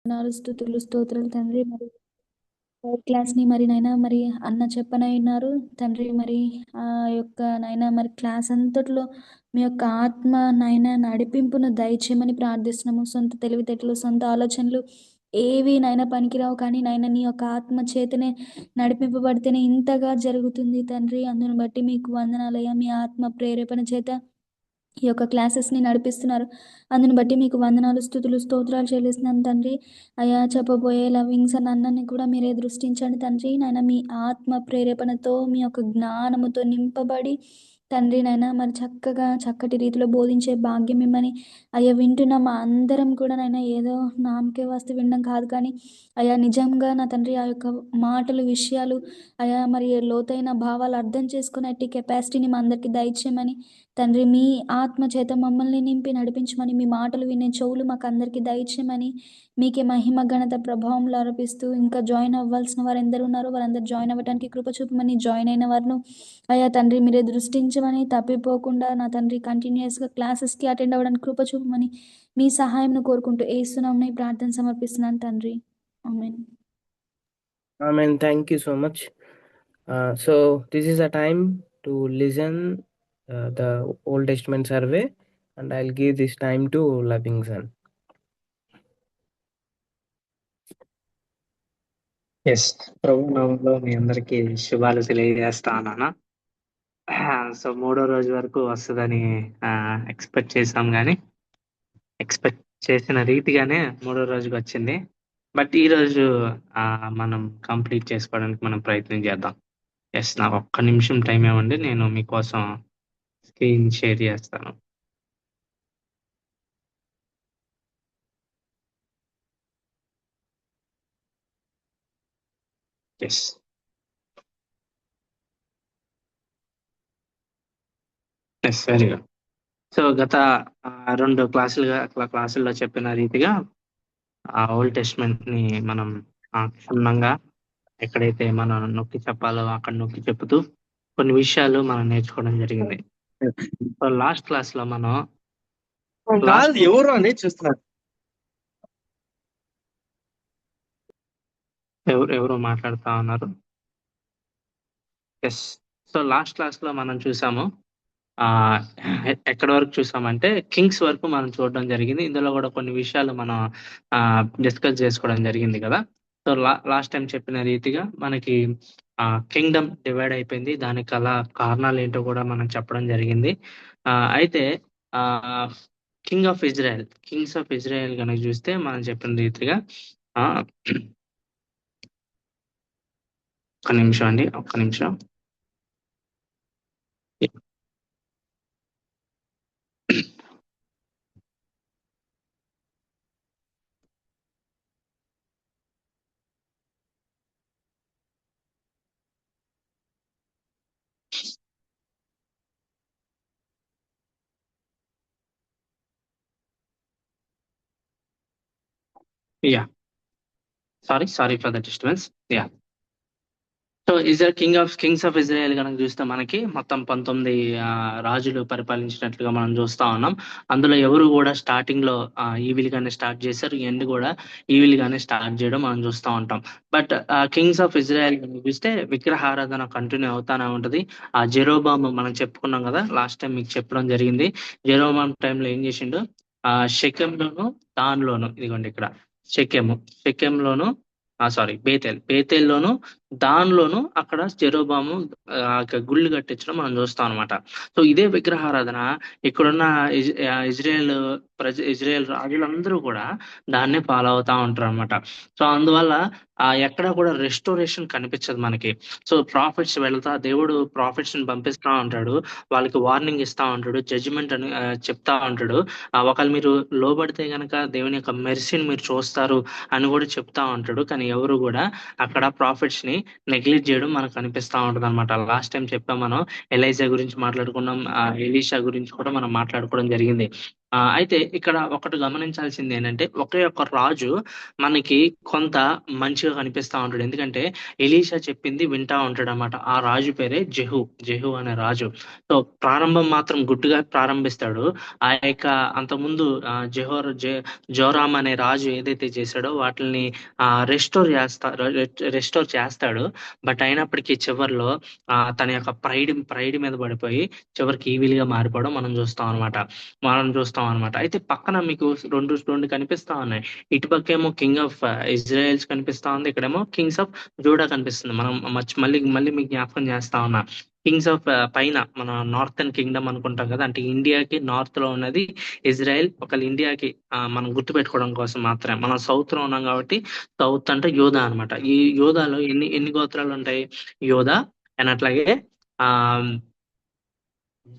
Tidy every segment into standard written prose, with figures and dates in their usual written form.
వందనాలు, స్తుతులు, స్తోత్రాలు తండ్రి. మరి థర్డ్ క్లాస్‌ని మరి నాయనా మరి అన్న చెప్పనయున్నారు తండ్రి. మరి ఆ యొక్క నాయనా మరి క్లాస్ అంతట్లో మీ యొక్క ఆత్మ నాయనా నడిపింపును దయచేయమని ప్రార్థిస్తున్నాము. సొంత తెలివితేటలు, సొంత ఆలోచనలు ఏవి నాయనా పనికిరావు. కానీ నాయనా నీ యొక్క ఆత్మ చేతనే నడిపింపబడితేనే ఇంతగా జరుగుతుంది తండ్రి. అందును బట్టి మీకు వందనాలయ్యా. మీ ఆత్మ ప్రేరేపణ చేత ఈ యొక్క క్లాసెస్‌ని నడిపిస్తున్నారు. అందుని బట్టి మీకు వందనాలు, స్తుతులు, స్తోత్రాలు చెల్లిస్తున్నాను తండ్రి. అయ్యా చెప్పబోయే లవింగ్స్ అన్న అన్నని కూడా మీరే దృష్టించండి తండ్రి. నాయన మీ ఆత్మ ప్రేరేపణతో మీ యొక్క జ్ఞానముతో నింపబడి తండ్రి నాయన మరి చక్కగా చక్కటి రీతిలో బోధించే భాగ్యం ఇమ్మని అయ్యా వింటున్న మా అందరం కూడా నాయన ఏదో నామకే వస్తే వినడం కాదు కానీ అయ్యా నిజంగా నా తండ్రి ఆ యొక్క మాటలు, విషయాలు అయ్యా మరి లోతైన భావాలు అర్థం చేసుకునేటి కెపాసిటీని మా అందరికీ దయచేయమని తండ్రి మీ ఆత్మ చేత మమ్మల్ని నింపి నడిపించమని మీ మాటలు వినే చెవులు మాకు అందరికీ దయచేయమని మీకే మహిమ ఘనత ప్రభావంలో ఆరోపిస్తూ ఇంకా జాయిన్ అవ్వాల్సిన వారు ఎందరు ఉన్నారో వారందరూ జాయిన్ అవ్వడానికి కృప చూపమని జాయిన్ అయిన వారిను అయ్యా తండ్రి మీరే దృష్టించమని తప్పిపోకుండా నా తండ్రి కంటిన్యూస్గా క్లాసెస్కి అటెండ్ అవ్వడానికి కృప చూపమని మీ సహాయంను కోరుకుంటూ ఏసునామని ప్రార్థన సమర్పిస్తున్నాను తండ్రి. ఆమేన్. Amen. Thank you so much. So this is a time to listen the Old Testament survey, and I'll give this time to Livingston. Yes, ప్రభు నామంలో మీ అందరికి శుభాలు తెలియజేస్తా ఉన్నాను. సో 3వ రోజు వరకు వస్తుందని ఎక్స్పెక్ట్ చేసాం, కానీ ఎక్స్పెక్ట్ చేసిన రీతిగానే 3వ రోజుకి వచ్చింది. బట్ ఈ రోజు మనం కంప్లీట్ చేసుకోవడానికి మనం ప్రయత్నం చేద్దాం. ఎస్, నాకు ఒక్క నిమిషం టైం ఇవ్వండి, నేను మీకోసం స్క్రీన్ షేర్ చేస్తాను. Yes, yes, very good. So గత 2 క్లాసుల్లో చెప్పిన రీతిగా ఓల్డ్ టెస్ట్మెంట్ ని మనం క్షుణ్ణంగా ఎక్కడైతే మనం నొక్కి చెప్పాలో అక్కడ నొక్కి చెప్పుతూ కొన్ని విషయాలు మనం నేర్చుకోవడం జరిగింది. సో లాస్ట్ క్లాస్ లో మనం ఎవరు అని చూస్తున్నారు. ఎవరు మాట్లాడుతా ఉన్నారు. ఎస్, సో లాస్ట్ క్లాస్ లో మనం చూసాము ఎక్కడి వరకు చూసామంటే కింగ్స్ వరకు మనం చూడడం జరిగింది. ఇందులో కూడా కొన్ని విషయాలు మనం డిస్కస్ చేసుకోవడం జరిగింది కదా. సో లాస్ట్ టైం చెప్పిన రీతిగా మనకి కింగ్డమ్ డివైడ్ అయిపోయింది. దానికి అలా కారణాలు ఏంటో కూడా మనం చెప్పడం జరిగింది. అయితే కింగ్స్ ఆఫ్ ఇజ్రాయెల్ కనుక చూస్తే మనం చెప్పిన రీతిగా ఒక్క నిమిషం. Yeah, sorry for the disturbance. Yeah, so Kings of Israel కనుక చూస్తే మనకి మొత్తం 19 రాజులు పరిపాలించినట్లుగా మనం చూస్తా ఉన్నాం. అందులో ఎవరు కూడా స్టార్టింగ్ లో ఈవిల్ గానే స్టార్ట్ చేశారు, ఎండ్ కూడా ఈవిల్ గానే స్టార్ట్ చేయడం మనం చూస్తూ ఉంటాం. బట్ కింగ్స్ ఆఫ్ ఇజ్రాయెల్ కనుక చూస్తే విగ్రహారాధన కంటిన్యూ అవుతానే ఉంటది. ఆ జెరోబాము మనం చెప్పుకున్నాం కదా, లాస్ట్ టైం మీకు చెప్పడం జరిగింది. జెరోబామ్ టైంలో ఏం చేసిండు, షెకెంలోను దానిలోను, ఇదిగోండి ఇక్కడ షెకెంలోను బేతేల్లోను దానిలోను అక్కడ జెరోబాము గుళ్ళు కట్టించడం మనం చూస్తాం అనమాట. సో ఇదే విగ్రహారాధన ఇక్కడున్న ఇజ్రాయెల్ రాజులందరూ కూడా దాన్నే ఫాలో అవుతా ఉంటారు అనమాట. సో అందువల్ల ఎక్కడ కూడా రెస్టోరేషన్ కనిపించదు మనకి. సో ప్రాఫిట్స్ దేవుడు ప్రాఫిట్స్ ని పంపిస్తా ఉంటాడు, వాళ్ళకి వార్నింగ్ ఇస్తా ఉంటాడు, జడ్జిమెంట్ అని చెప్తా ఉంటాడు. ఒకవేళ మీరు లోబడితే గనక దేవుని యొక్క మెర్సీని మీరు చూస్తారు అని కూడా చెప్తా ఉంటాడు. కానీ ఎవరు కూడా అక్కడ ప్రాఫిట్స్ ని నెగ్లెక్ట్ చేయడం మనకు కనిపిస్తా ఉంటుంది అనమాట. లాస్ట్ టైం చెప్పాం మనం, ఎలైజా గురించి మాట్లాడుకున్నాం, ఎలీషా గురించి కూడా మనం మాట్లాడుకోవడం జరిగింది. అయితే ఇక్కడ ఒకటి గమనించాల్సింది ఏంటంటే ఒకే ఒక్క రాజు మనకి కొంత మంచిగా కనిపిస్తా ఉంటాడు. ఎందుకంటే ఎలీషా చెప్పింది వింటా ఉంటాడు అనమాట. ఆ రాజు పేరే జెహూ అనే రాజు. సో ప్రారంభం మాత్రం గుడ్డుగా ప్రారంభిస్తాడు. ఆ యొక్క అంతకుముందు జోరామ్ అనే రాజు ఏదైతే చేశాడో వాటిని రెస్టోర్ చేస్తాడు. బట్ అయినప్పటికీ చివరిలో తన యొక్క ప్రైడ్ మీద పడిపోయి చివరికి ఈవిల్ గా మారిపోవడం మనం చూస్తాం అనమాట. అయితే పక్కన మీకు రెండు కనిపిస్తా ఉన్నాయి. ఇటుపక్కేమో కింగ్ ఆఫ్ ఇజ్రాయెల్స్ కనిపిస్తా ఉంది, ఇక్కడేమో కింగ్స్ ఆఫ్ జూడా కనిపిస్తుంది. మనం మళ్ళీ మీకు జ్ఞాపకం చేస్తా ఉన్నా. కింగ్స్ ఆఫ్ పైన మన నార్థన్ కింగ్డమ్ అనుకుంటాం కదా, అంటే ఇండియాకి నార్త్ లో ఉన్నది ఇజ్రాయెల్. ఒకవేళ ఇండియాకి మనం గుర్తుపెట్టుకోవడం కోసం మాత్రమే మనం సౌత్ లో ఉన్నాం కాబట్టి సౌత్ అంటే యోధా అన్నమాట. ఈ యోధాలో ఎన్ని గోత్రాలు ఉంటాయి? యోధా అండ్ అట్లాగే ఆ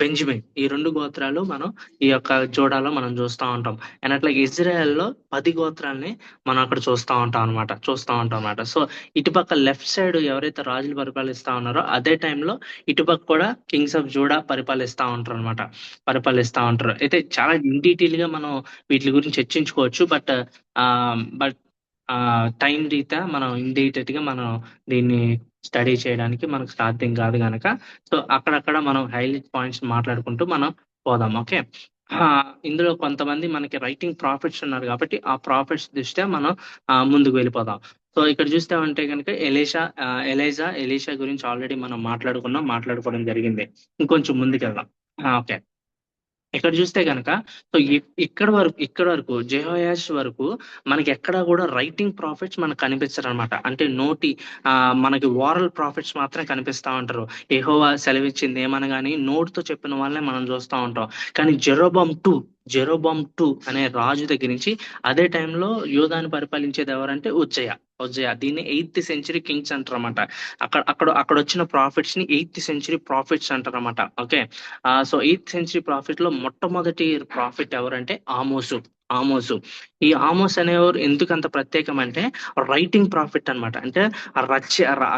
బెంజమిన్, ఈ రెండు గోత్రాలు మనం ఈ యొక్క జోడాలో మనం చూస్తూ ఉంటాం. అండ్ అట్లాగే ఇజ్రాయెల్లో 10 గోత్రాలని మనం అక్కడ చూస్తూ ఉంటాం అనమాట. సో ఇటుపక్క లెఫ్ట్ సైడ్ ఎవరైతే రాజులు పరిపాలిస్తా ఉన్నారో అదే టైంలో ఇటుపక్క కూడా కింగ్స్ ఆఫ్ జూడా పరిపాలిస్తా ఉంటారు. అయితే చాలా ఇన్ డీటెయిల్ గా మనం వీటి గురించి చర్చించుకోవచ్చు. బట్ టైం రీత్యా మనం ఇన్ డీటెయిల్ గా మనం దీన్ని స్టడీ చేయడానికి మనకు సాధ్యం కాదు కనుక సో అక్కడక్కడ మనం హైలైట్ పాయింట్స్ మాట్లాడుకుంటూ మనం పోదాం. ఓకే. ఇందులో కొంతమంది మనకి రైటింగ్ ప్రాఫిట్స్ ఉన్నారు కాబట్టి ఆ ప్రాఫిట్స్ దృష్ట్యా మనం ముందుకు వెళ్ళిపోదాం. సో ఇక్కడ చూస్తామంటే కనుక ఎలీషా గురించి ఆల్రెడీ మనం మాట్లాడుకోవడం జరిగింది. ఇంకొంచెం ముందుకెళ్దాం. ఓకే. ఇక్కడ చూస్తే కనుక సో ఇక్కడ వరకు జెహోయాష్ వరకు మనకి ఎక్కడ కూడా రైటింగ్ ప్రాఫిట్స్ మనకు కనిపించరు అనమాట. అంటే మనకి వారల్ ప్రాఫిట్స్ మాత్రమే కనిపిస్తా ఉంటారు. యెహోవా సెలవిచ్చింది ఏమనగాని నోటితో చెప్పిన వాళ్ళనే మనం చూస్తూ ఉంటాం. కానీ జెరోబామ్ టూ అనే రాజు దగ్గర నుంచి అదే టైంలో యోధాను పరిపాలించేది ఎవరంటే ఉజ్జయ. దీన్ని 8th century కింగ్స్ అంటారు అనమాట. అక్కడ వచ్చిన ప్రాఫిట్స్ ని 8th century ప్రాఫిట్స్ అంటారు అనమాట. Okay. So 8th century profit లో మొట్టమొదటి ప్రాఫిట్ ఎవరంటే ఆమోసు. ఈ ఆమోస్ అనేవారు ఎందుకంత ప్రత్యేకం అంటే రైటింగ్ ప్రాఫిట్ అన్నమాట. అంటే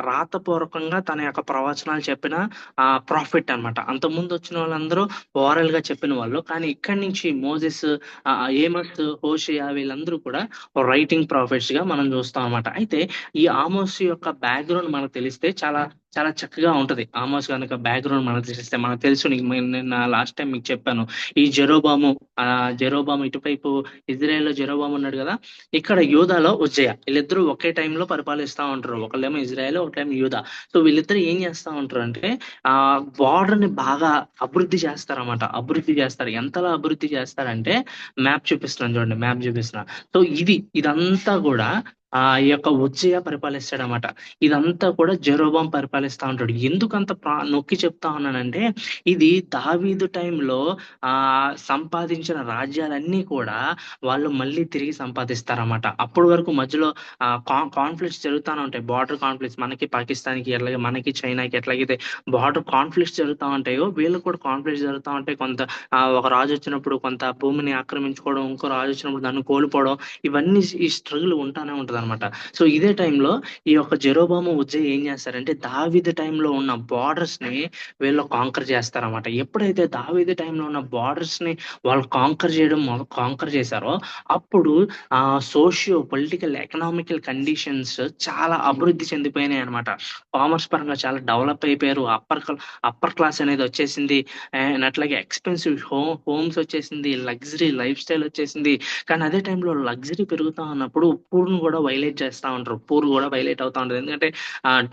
రాతపూర్వకంగా తన యొక్క ప్రవచనాలు చెప్పిన ప్రాఫిట్ అన్నమాట. అంతకుముందు వచ్చిన వాళ్ళందరూ ఓరల్ గా చెప్పిన వాళ్ళు, కానీ ఇక్కడి నుంచి మోజెస్, ఏమస్, హోషేయ వీళ్ళందరూ కూడా రైటింగ్ ప్రాఫిట్స్ గా మనం చూస్తాం అన్నమాట. అయితే ఈ ఆమోస్ యొక్క బ్యాక్గ్రౌండ్ మనకు తెలిస్తే చాలా చాలా చక్కగా ఉంటది. ఆమోస్ కనుక బ్యాక్గ్రౌండ్ మనకు తెలిస్తే మనకు తెలుసు. నేను లాస్ట్ టైం మీకు చెప్పాను. ఈ జెరోబాము ఇటువైపు ఇజ్రాయెల్ లో జెరోబాము ఉన్నాడు కదా, ఇక్కడ యూదాలో ఉజ్జయ, వీళ్ళిద్దరూ ఒకే టైంలో పరిపాలిస్తా ఉంటారు. ఒకళ్ళేమో ఇజ్రాయెల్, ఒకటేమో యూదా. సో వీళ్ళిద్దరు ఏం చేస్తా ఉంటారు అంటే బార్డర్ ని బాగా అభివృద్ధి చేస్తారు. ఎంతలా అభివృద్ధి చేస్తారంటే మ్యాప్ చూపిస్తున్నాను. సో ఇదంతా కూడా ఈ యొక్క ఉజ్జయ పరిపాలిస్తాడనమాట. ఇదంతా కూడా జెరోబాం పరిపాలిస్తా ఉంటాడు. ఎందుకంత నొక్కి చెప్తా ఉన్నానంటే ఇది దావీదు టైంలో సంపాదించిన రాజ్యాలన్నీ కూడా వాళ్ళు మళ్ళీ తిరిగి సంపాదిస్తారన్నమాట. అప్పటి వరకు మధ్యలో కాన్ఫ్లిక్ట్స్ జరుగుతూనే ఉంటాయి. బార్డర్ కాన్ఫ్లిక్ట్స్ మనకి పాకిస్తాన్కి ఎట్లాగే మనకి చైనాకి ఎట్లాగైతే బార్డర్ కాన్ఫ్లిక్ట్స్ జరుగుతూ ఉంటాయో వీళ్ళకి కూడా కాన్ఫ్లిక్ట్స్ జరుగుతూ ఉంటాయి. కొంత ఒక రాజు వచ్చినప్పుడు కొంత భూమిని ఆక్రమించుకోవడం, ఇంకో రాజు వచ్చినప్పుడు దాన్ని కోల్పోవడం, ఇవన్నీ ఈ స్ట్రగుల్ ఉంటానే ఉంటది అనమాట. సో ఇదే టైంలో ఈ యొక్క జెరోబాము ఉజ్జయ ఏం చేస్తారంటే దావీదు టైంలో ఉన్న బార్డర్స్ ని వీళ్ళు కాంకర్ చేస్తారన్నమాట. ఎప్పుడైతే దావీదు టైంలో ఉన్న బార్డర్స్ ని వాళ్ళు కాంకర్ చేశారో అప్పుడు సోషియో పొలిటికల్ ఎకనామికల్ కండిషన్స్ చాలా అభివృద్ధి చెందిపోయినాయి అనమాట. కామర్స్ పరంగా చాలా డెవలప్ అయిపోయారు. అప్పర్ క్లాస్ అనేది వచ్చేసింది. అండ్ అట్లాగే ఎక్స్పెన్సివ్ హోమ్స్ వచ్చేసింది, లగ్జరీ లైఫ్ స్టైల్ వచ్చేసింది. కానీ అదే టైంలో లగ్జరీ పెరుగుతా ఉన్నప్పుడు పూర్ను కూడా వైలేట్ చేస్తూ ఉంటారు. పూర్ కూడా వైలేట్ అవుతా ఉంటుంది. ఎందుకంటే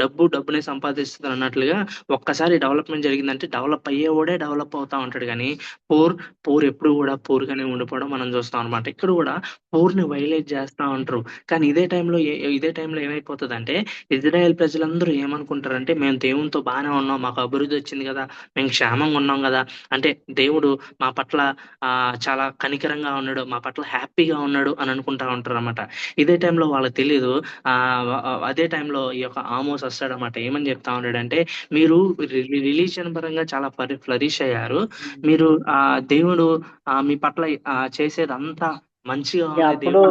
డబ్బునే సంపాదిస్తుంది అన్నట్లుగా ఒక్కసారి డెవలప్మెంట్ జరిగిందంటే డెవలప్ అయ్యేవాడే డెవలప్ అవుతా ఉంటాడు. కానీ పూర్ ఎప్పుడు కూడా పూర్గానే ఉండిపోవడం మనం చూస్తాం అనమాట. ఇక్కడ కూడా పూర్ని వైలేట్ చేస్తూ ఉంటారు. కానీ ఇదే టైంలో ఏమైపోతుంది అంటే ఇజ్రాయెల్ ప్రజలందరూ ఏమనుకుంటారంటే మేము దేవునితో బాగానే ఉన్నాం, మాకు అభివృద్ధి వచ్చింది కదా, మేము క్షేమంగా ఉన్నాం కదా, అంటే దేవుడు మా పట్ల చాలా కనికరంగా ఉన్నాడు, మా పట్ల హ్యాపీగా ఉన్నాడు అని అనుకుంటా ఉంటారు అనమాట. ఇదే టైంలో వాళ్ళకి తెలియదు. అదే టైంలో ఈ యొక్క ఆమోస్ వస్తాడనమాట. ఏమని చెప్తా ఉన్నాడంటే మీరు రిలీజియన్ పరంగా చాలా ఫ్లరిష్ అయ్యారు, మీరు దేవుడు మీ పట్ల చేసేదంతా మంచిగా ఉంది, అప్పుడు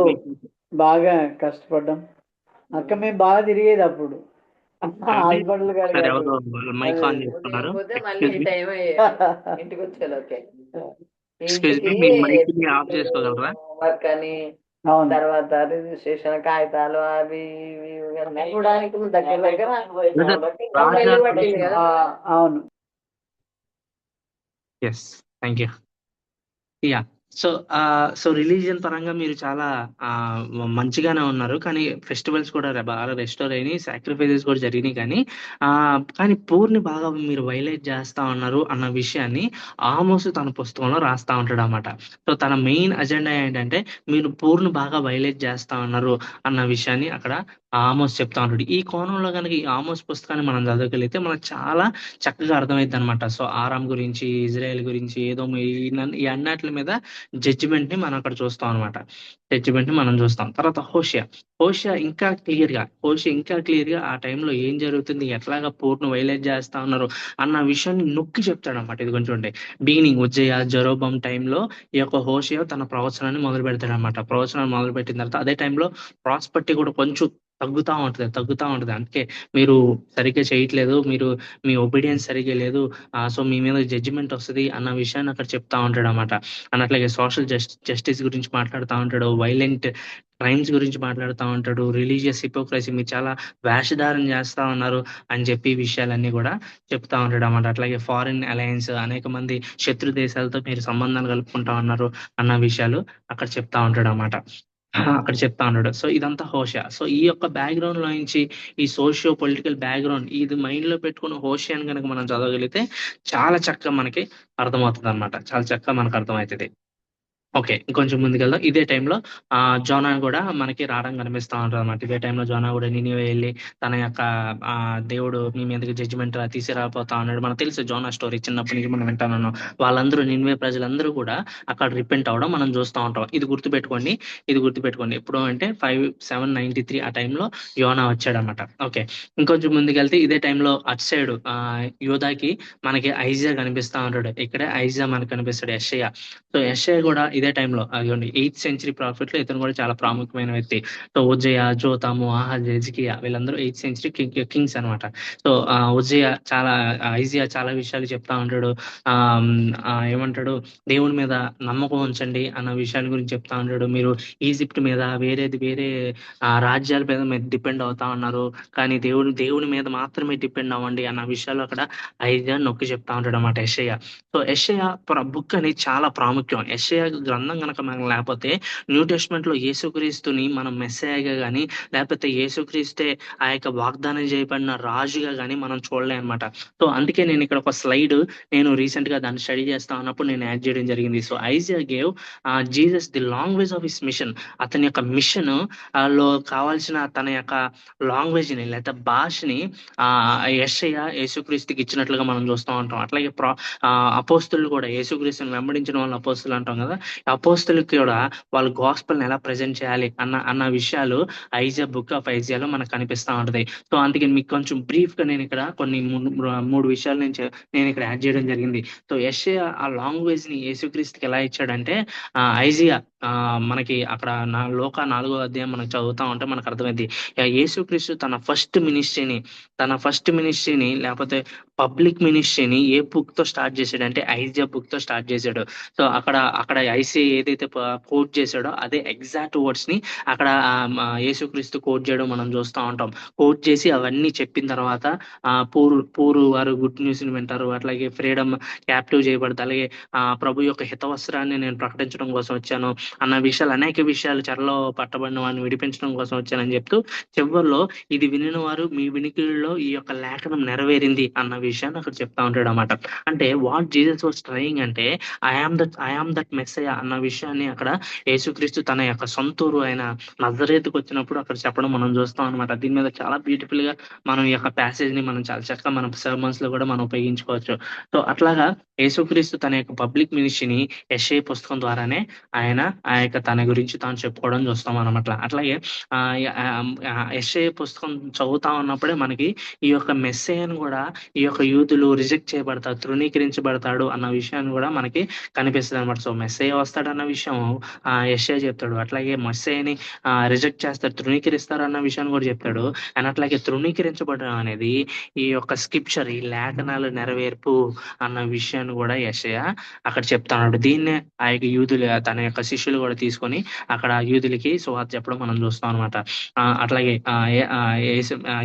బాగా కష్టపడ్డాం అక్క, మేము బాగా తిరిగేది అప్పుడు హాస్పిటల్ మైక్ ఆన్ చేస్తున్నారు. ఇంటికి వచ్చేలోకే ఎక్స్క్యూజ్ మీ, ఇంటికి మీ మైక్ ని ఆఫ్ బిల్లులు, చేసుకోగలరా? హోంవర్క్ అని, అవును తర్వాత రిజిస్ట్రేషన్ కాగితాలు అవి ఇవి ఇవన్నీ చూడడానికి దగ్గర దగ్గర బ్రదర్ 3 నెలలు రాజా పట్టింది కదా. అవును yes, thank you. Yeah. So religion పరంగా మీరు చాలా మంచిగానే ఉన్నారు, కానీ ఫెస్టివల్స్ కూడా బాగా రెస్టోర్ అయినాయి, సాక్రిఫైసెస్ కూడా జరిగినాయి, కానీ పూర్ని బాగా మీరు వైలేట్ చేస్తా ఉన్నారు అన్న విషయాన్ని ఆమోస్ తన పుస్తకంలో రాస్తా ఉంటాడు అన్నమాట. సో తన మెయిన్ అజెండా ఏంటంటే మీరు పూర్ని బాగా వైలేట్ చేస్తా ఉన్నారు అన్న విషయాన్ని అక్కడ ఆమోస్ చెప్తా ఉంటాడు. ఈ కోణంలో కనుక ఈ ఆమోస్ పుస్తకాన్ని మనం చదవగలిగితే మనకు చాలా చక్కగా అర్థమైంది అనమాట. సో ఆరాం గురించి, ఇజ్రాయెల్ గురించి, ఏదో ఈ అన్నిటి మీద జడ్జిమెంట్ ని మనం అక్కడ చూస్తాం అనమాట. జడ్జిమెంట్ ని మనం చూస్తాం. తర్వాత హోషియా ఇంకా క్లియర్ గా ఆ టైంలో ఏం జరుగుతుంది, ఎట్లాగా పూర్ణ వైలేట్ చేస్తా ఉన్నారు అన్న విషయాన్ని నొక్కి చెప్తాడు అనమాట. ఇది కొంచెం బిగినింగ్ ఉజ్జయ జెరోబామ్ టైంలో ఈ యొక్క హోషియా తన ప్రవచనాన్ని మొదలు పెడతాడు అనమాట. ప్రవచనాన్ని మొదలు పెట్టిన తర్వాత అదే టైంలో ప్రాస్పర్టీ కూడా కొంచెం తగ్గుతా ఉంటది. అందుకే మీరు సరిగ్గా చేయట్లేదు, మీరు మీ ఒబీడియన్స్ సరిగ్గా లేదు, సో మీ మీద జడ్జిమెంట్ వస్తుంది అన్న విషయాన్ని అక్కడ చెప్తా ఉంటాడు అనమాట. అట్లాగే సోషల్ జస్టిస్ గురించి మాట్లాడుతూ ఉంటాడు, వైలెంట్ క్రైమ్స్ గురించి మాట్లాడుతూ ఉంటాడు, రిలీజియస్ హిపోక్రసీ, మీరు చాలా వేషధారణ చేస్తా ఉన్నారు అని చెప్పి విషయాలన్నీ కూడా చెప్తా ఉంటాడు అన్నమాట. అట్లాగే ఫారిన్ అలయన్స్, అనేక మంది శత్రు దేశాలతో మీరు సంబంధాలు కలుపుకుంటా ఉన్నారు అన్న విషయాలు అక్కడ చెప్తా ఉంటాడు. సో ఇదంతా హోషియా. సో ఈ యొక్క బ్యాక్గ్రౌండ్ లో నుంచి ఈ సోషియో పొలిటికల్ బ్యాక్గ్రౌండ్ ఇది మైండ్ లో పెట్టుకుని హోషియాని కనుక మనం చదవగలిగితే చాలా చక్కగా మనకి అర్థమవుతుంది అనమాట. చాలా చక్కగా మనకు అర్థమవుతుంది. ఓకే, ఇంకొంచెం ముందుకెళ్దాం. ఇదే టైంలో జోనా కూడా మనకి రావడం కనిపిస్తా ఉంటారు అనమాట. ఇదే టైంలో జోనా కూడా నినివే వెళ్ళి తన యొక్క దేవుడు మీ మీదకి జడ్జిమెంట్ తీసుకురాపోతా ఉన్నాడు. మనకు తెలుసు జోనా స్టోరీ, చిన్నప్పటి నుంచి మనం వింటాను. వాళ్ళందరూ నినివే ప్రజలందరూ కూడా అక్కడ రిపెంట్ అవడం మనం చూస్తూ ఉంటాం. ఇది గుర్తుపెట్టుకోండి. ఎప్పుడు అంటే 5793 ఆ టైంలో యోనా వచ్చాడనమాట. ఓకే, ఇంకొంచెం ముందుకెళ్తే ఇదే టైంలో అటు సైడ్ యోధాకి మనకి ఐజియా కనిపిస్తా ఉంటాడు. ఇక్కడే ఐజియా మనకు కనిపిస్తాడు, యెషయా. సో యెషయా కూడా ఇదే టైంలో 8th century ప్రాఫిట్ లో ఇతను కూడా చాలా ప్రాముఖ్యమైన వ్యక్తి. సో ఉజ్జయ, జోతాము, ఆహాజ్, హెజ్కియా వీళ్ళందరూ 8th century కింగ్స్ అనమాట. సో ఐజియా చాలా విషయాలు చెప్తా ఉంటాడు. ఏమంటాడు, దేవుని మీద నమ్మకం ఉంచండి అన్న విషయాల గురించి చెప్తా ఉంటాడు. మీరు ఈజిప్ట్ మీద వేరే రాజ్యాల మీద మీరు డిపెండ్ అవుతా ఉన్నారు, కానీ దేవుని మీద మాత్రమే డిపెండ్ అవ్వండి అన్న విషయాలు అక్కడ ఐజియా నొక్కి చెప్తా ఉంటాడు అన్నమాట యెషయా. సో యెషయా బుక్ అనేది చాలా ప్రాముఖ్యం. యెషయా గ్రంథం కనుక మనకు లేకపోతే న్యూ టెస్ట్మెంట్ లో యేసుక్రీస్తుని మనం మెస్సయాగా గానీ, లేకపోతే యేసుక్రీస్తే ఆ యొక్క వాగ్దానం చేయబడిన రాజుగా గానీ మనం చూడలేం అనమాట. సో అందుకే నేను ఇక్కడ ఒక స్లైడ్ నేను రీసెంట్ గా దాన్ని స్టడీ చేస్తా ఉన్నప్పుడు నేను యాడ్ చేయడం జరిగింది. So Isaiah gave Jesus the language of his mission. అతని యొక్క మిషన్ లో కావాల్సిన తన యొక్క లాంగ్వేజ్ ని లేదా భాషని యెషయా యేసుక్రీస్తుకి ఇచ్చినట్లుగా మనం చూస్తూ ఉంటాం. అట్లాగే అపోస్తులు కూడా యేసుక్రీస్తుని వెంబడించిన వాళ్ళ అపోస్తులు అంటాం కదా, అపోస్తులకి కూడా వాళ్ళు గాస్పెల్ ఎలా ప్రజెంట్ చేయాలి అన్న విషయాలు బుక్ ఆఫ్ ఐజియాలో మనకు కనిపిస్తా ఉంటది. సో అందుకే మీకు కొంచెం బ్రీఫ్ గా నేను ఇక్కడ కొన్ని 3 విషయాలు నేను ఇక్కడ యాడ్ చేయడం జరిగింది. సో యెషయా ఆ లాంగ్వేజ్ ని యేసుక్రీస్తుకి ఎలా ఇచ్చాడంటే ఐజియా మనకి అక్కడ లోక 4వ అధ్యాయం మనకు చదువుతా ఉంటే మనకు అర్థమైంది. యేసుక్రీస్తు తన ఫస్ట్ మినిస్ట్రీని లేకపోతే పబ్లిక్ మినిస్ట్రీని ఏ బుక్ తో స్టార్ట్ చేశాడంటే ఐజియా బుక్ తో స్టార్ట్ చేశాడు. సో అక్కడ ఐసిఐ ఏదైతే కోట్ చేశాడో అదే ఎగ్జాక్ట్ వర్డ్స్ ని అక్కడ యేసుక్రీస్తు కోట్ చేయడం మనం చూస్తూ ఉంటాం. కోట్ చేసి అవన్నీ చెప్పిన తర్వాత పూరు వారు గుడ్ న్యూస్ ని వింటారు, అట్లాగే ఫ్రీడమ్ క్యాప్టివ్ చేయబడతారు, అలాగే ప్రభు యొక్క హితవస్త్రాన్ని నేను ప్రకటించడం కోసం వచ్చాను అన్న విషయాలు, అనేక విషయాలు, చెరలో పట్టబడిన వారిని విడిపించడం కోసం వచ్చానని చెప్తూ చివరిలో ఇది వినిన వారు మీ వినికిడిలో ఈ యొక్క లేఖనం నెరవేరింది అన్న విషయాన్ని అక్కడ చెప్తా ఉంటాడు అన్నమాట. అంటే వాట్ జీసస్ వాస్ ట్రయింగ్ అంటే ఐ ఆమ్ దట్ మెస్సయా అన్న విషయాన్ని అక్కడ యేసుక్రీస్తు తన యొక్క సొంతూరు ఆయన నజరేతుకు వచ్చినప్పుడు అక్కడ చెప్పడం మనం చూస్తాం అనమాట. దీని మీద చాలా బ్యూటిఫుల్ గా మనం ఈ యొక్క ప్యాసేజ్ ని మనం చాలా చక్కగా మన సర్మన్స్ లో కూడా మనం ఉపయోగించుకోవచ్చు. సో అట్లాగా యేసుక్రీస్తు తన యొక్క పబ్లిక్ మినిస్ట్రీని యెషయా పుస్తకం ద్వారానే ఆయన ఆ యొక్క తన గురించి తాను చెప్పుకోవడం చూస్తాం అనమాట. అట్లాగే యెషయా పుస్తకం చదువుతా ఉన్నప్పుడే మనకి ఈ యొక్క మెస్సేయను కూడా ఈ యొక్క యూదులు రిజెక్ట్ చేయబడతారు, తృణీకరించబడతాడు అన్న విషయాన్ని కూడా మనకి కనిపిస్తుంది అనమాట. సో మెస్సేయ వస్తాడన్న విషయం యెషయా చెప్తాడు. అట్లాగే మెస్సేయని రిజెక్ట్ చేస్తారు, తృణీకరిస్తారు అన్న విషయాన్ని కూడా చెప్తాడు. అండ్ అట్లాగే తృణీకరించబడడం అనేది ఈ యొక్క స్క్రిప్చర్, ఈ లేఖనాలు నెరవేర్పు అన్న విషయాన్ని కూడా యెషయా అక్కడ చెప్తాడు. దీన్నే ఆ యొక్క యూదులు తన యొక్క శిష్యులు కూడా తీసుకొని అక్కడ యూదులకి సువార్త చెప్పడం మనం చూస్తాం అనమాట. అట్లాగే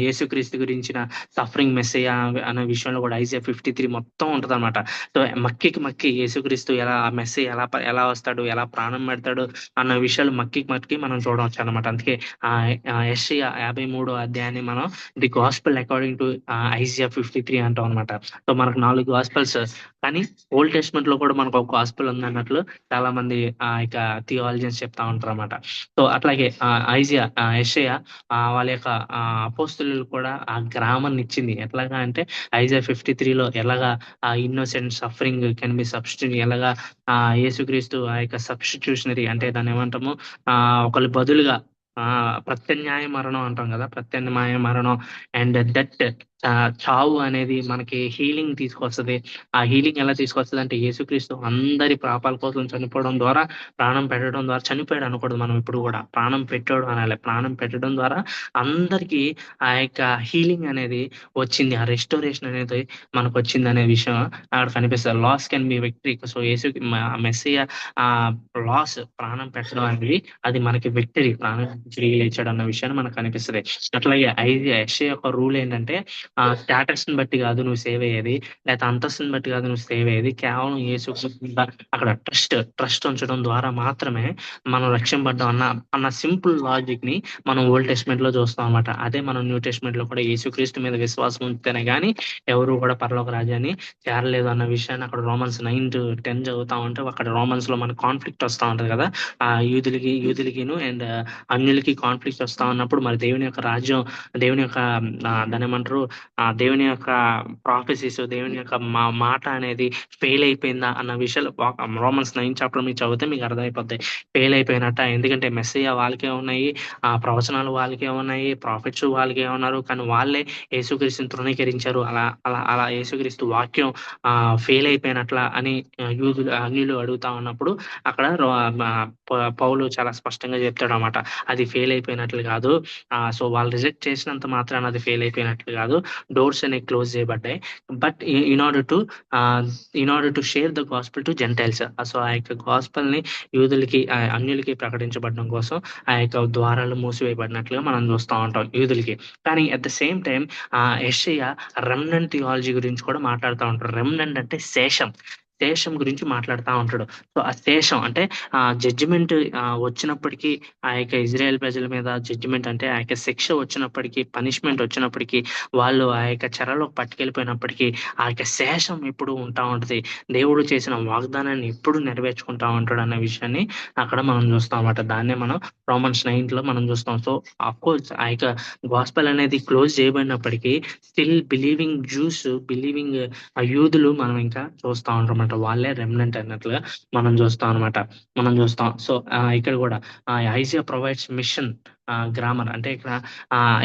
యేసుక్రీస్తు గురించిన సఫరింగ్ మెస్సేయ అనే విషయంలో కూడా ఐజియా 53 మొత్తం ఉంటది అనమాట. సో మక్కి యేసుక్రీస్తు ఎలా మెస్సేయ ఎలా వస్తాడు, ఎలా ప్రాణం పెడతాడు అన్న విషయాలు మక్కి మనం చూడవచ్చు అనమాట. అందుకే యెషయా 53వ అధ్యాయాన్ని మనం the gospel according to Isaiah 53 అంటాం అనమాట. సో మనకు 4 గాస్పెల్స్, కానీ ఓల్డ్ టెస్ట్మెంట్ లో కూడా మనకు ఒక గాస్పెల్ ఉంది అన్నట్లు చాలా మంది ఇక థియాలజియన్స్ చెప్తా ఉంటారు అనమాట. సో అట్లాగే యెషయా వాళ్ళ యొక్క అపోస్తులు కూడా ఆ గ్రామాన్ని ఇచ్చింది. ఎట్లాగా అంటే ఐజియా 53లో ఎలాగా innocent suffering can be substitute, ఎలాగా యేసుక్రీస్తు ఆ యొక్క సబ్స్టిట్యూషనరీ అంటే దాన్ని ఏమంటాము, ఒకళ్ళు బదులుగా ప్రత్యామ్నాయ మరణం అంటాం కదా, ప్రత్యామ్నాయ మరణం అండ్ దట్ చావు అనేది మనకి హీలింగ్ తీసుకొస్తుంది. ఆ హీలింగ్ ఎలా తీసుకొస్తుంది అంటే యేసుక్రీస్తు అందరి పాపాల కోసం చనిపోవడం ద్వారా, ప్రాణం పెట్టడం ద్వారా, చనిపోయాడు అనకూడదు మనం ఇప్పుడు కూడా, ప్రాణం పెట్టాడు అనాలి. ప్రాణం పెట్టడం ద్వారా అందరికీ ఆ యొక్క హీలింగ్ అనేది వచ్చింది, ఆ రెస్టోరేషన్ అనేది మనకు వచ్చింది అనే విషయం అక్కడ కనిపిస్తుంది. Loss can be victory. So Messiah loss, ప్రాణం పెట్టడం అనేది అది మనకి విక్టరీ, ప్రాణం తిరిగి లేచాడు అన్న విషయాన్ని మనకు కనిపిస్తుంది. అట్లాగే యెషయా యొక్క రూల్ ఏంటంటే స్టాటస్ ని బట్టి కాదు నువ్వు సేవ్ అయ్యేది, లేకపోతే అంతస్తుని బట్టి కాదు నువ్వు సేవ్ అయ్యేది, కేవలం యేసు అక్కడ ట్రస్ట్ ఉంచడం ద్వారా మాత్రమే మనం రక్షింపడ్డాం అన్న సింపుల్ లాజిక్ ని మనం ఓల్డ్ టెస్ట్మెంట్ లో చూస్తాం అనమాట. అదే మనం న్యూ టెస్ట్మెంట్ లో కూడా యేసుక్రీస్తు మీద విశ్వాసం ఉంటేనే గానీ ఎవరు కూడా పరలోక రాజ్యాన్ని చేరలేదు అన్న విషయాన్ని అక్కడ రోమన్స్ 9-10 చదువుతా ఉంటే అక్కడ రోమన్స్ లో మనకు కాన్ఫ్లిక్ట్ వస్తా ఉంటది కదా, యూదులకిను అండ్ అన్యులకి కాన్ఫ్లిక్ట్ వస్తా ఉన్నప్పుడు మరి దేవుని యొక్క రాజ్యం, దేవుని యొక్క దాని ఏమంటారు, దేవుని యొక్క ప్రాఫెసీస్, దేవుని యొక్క మాట అనేది ఫెయిల్ అయిపోయిందా అన్న విషయాలు రోమన్స్ 9 చాప్టర్ మీకు చదివితే మీకు అర్థమైపోతాయి. ఫెయిల్ అయిపోయినట్ట, ఎందుకంటే మెస్సయ్య వాళ్ళకే ఉన్నాయి, ప్రవచనాలు వాళ్ళకే ఉన్నాయి, ప్రాఫిట్స్ వాళ్ళకే ఉన్నారు, కానీ వాళ్ళే యేసుక్రీస్తుని తృణీకరించారు. అలా యేసుక్రీస్తు వాక్యం ఫెయిల్ అయిపోయినట్ల అని అన్యులు అడుగుతా ఉన్నప్పుడు అక్కడ పౌలు చాలా స్పష్టంగా చెప్తాడు అనమాట, అది ఫెయిల్ అయిపోయినట్లు కాదు. సో వాళ్ళు రిజెక్ట్ చేసినంత మాత్రాన అది ఫెయిల్ అయిపోయినట్లు కాదు, డోర్స్ అనేవి క్లోజ్ చేయబడ్డాయి. But in order to share the gospel to Gentiles, so ఆ యొక్క గాస్పెల్ ని యూదులకి అన్యులకి ప్రకటించబడడం కోసం ఆ యొక్క ద్వారాలు మూసివేయబడినట్లుగా మనం చూస్తూ ఉంటాం యూదులకి. కానీ అట్ ద సేమ్ టైం యెషయా రెమ్నెంట్ థియాలజీ గురించి కూడా మాట్లాడుతూ ఉంటారు. రెమ్నెంట్ అంటే శేషం గురించి మాట్లాడుతూ ఉంటాడు. సో ఆ శేషం అంటే జడ్జిమెంట్ వచ్చినప్పటికీ, ఆ యొక్క ఇజ్రాయెల్ ప్రజల మీద జడ్జిమెంట్ అంటే ఆ యొక్క శిక్ష వచ్చినప్పటికీ, పనిష్మెంట్ వచ్చినప్పటికీ, వాళ్ళు ఆ యొక్క చెరలో పట్టుకెళ్ళిపోయినప్పటికీ ఆ యొక్క శేషం ఎప్పుడు ఉంటా ఉంటది, దేవుడు చేసిన వాగ్దానాన్ని ఎప్పుడు నెరవేర్చుకుంటా ఉంటాడు అన్న విషయాన్ని అక్కడ మనం చూస్తాం అన్నమాట. దాన్నే మనం రోమన్స్ 9 మనం చూస్తాం. సో అఫ్ కోర్స్ ఆ యొక్క గాస్పెల్ అనేది క్లోజ్ చేయబడినప్పటికీ స్టిల్ బిలీవింగ్ యూదులు మనం ఇంకా చూస్తా ఉంటాం అన్నమాట. వాళ్ళే రెమ్నెంట్ అన్నట్లుగా మనం చూస్తాం. సో ఇక్కడ కూడా ఐజియా ప్రొవైడ్స్ మిషన్ గ్రామర్ అంటే ఇక్కడ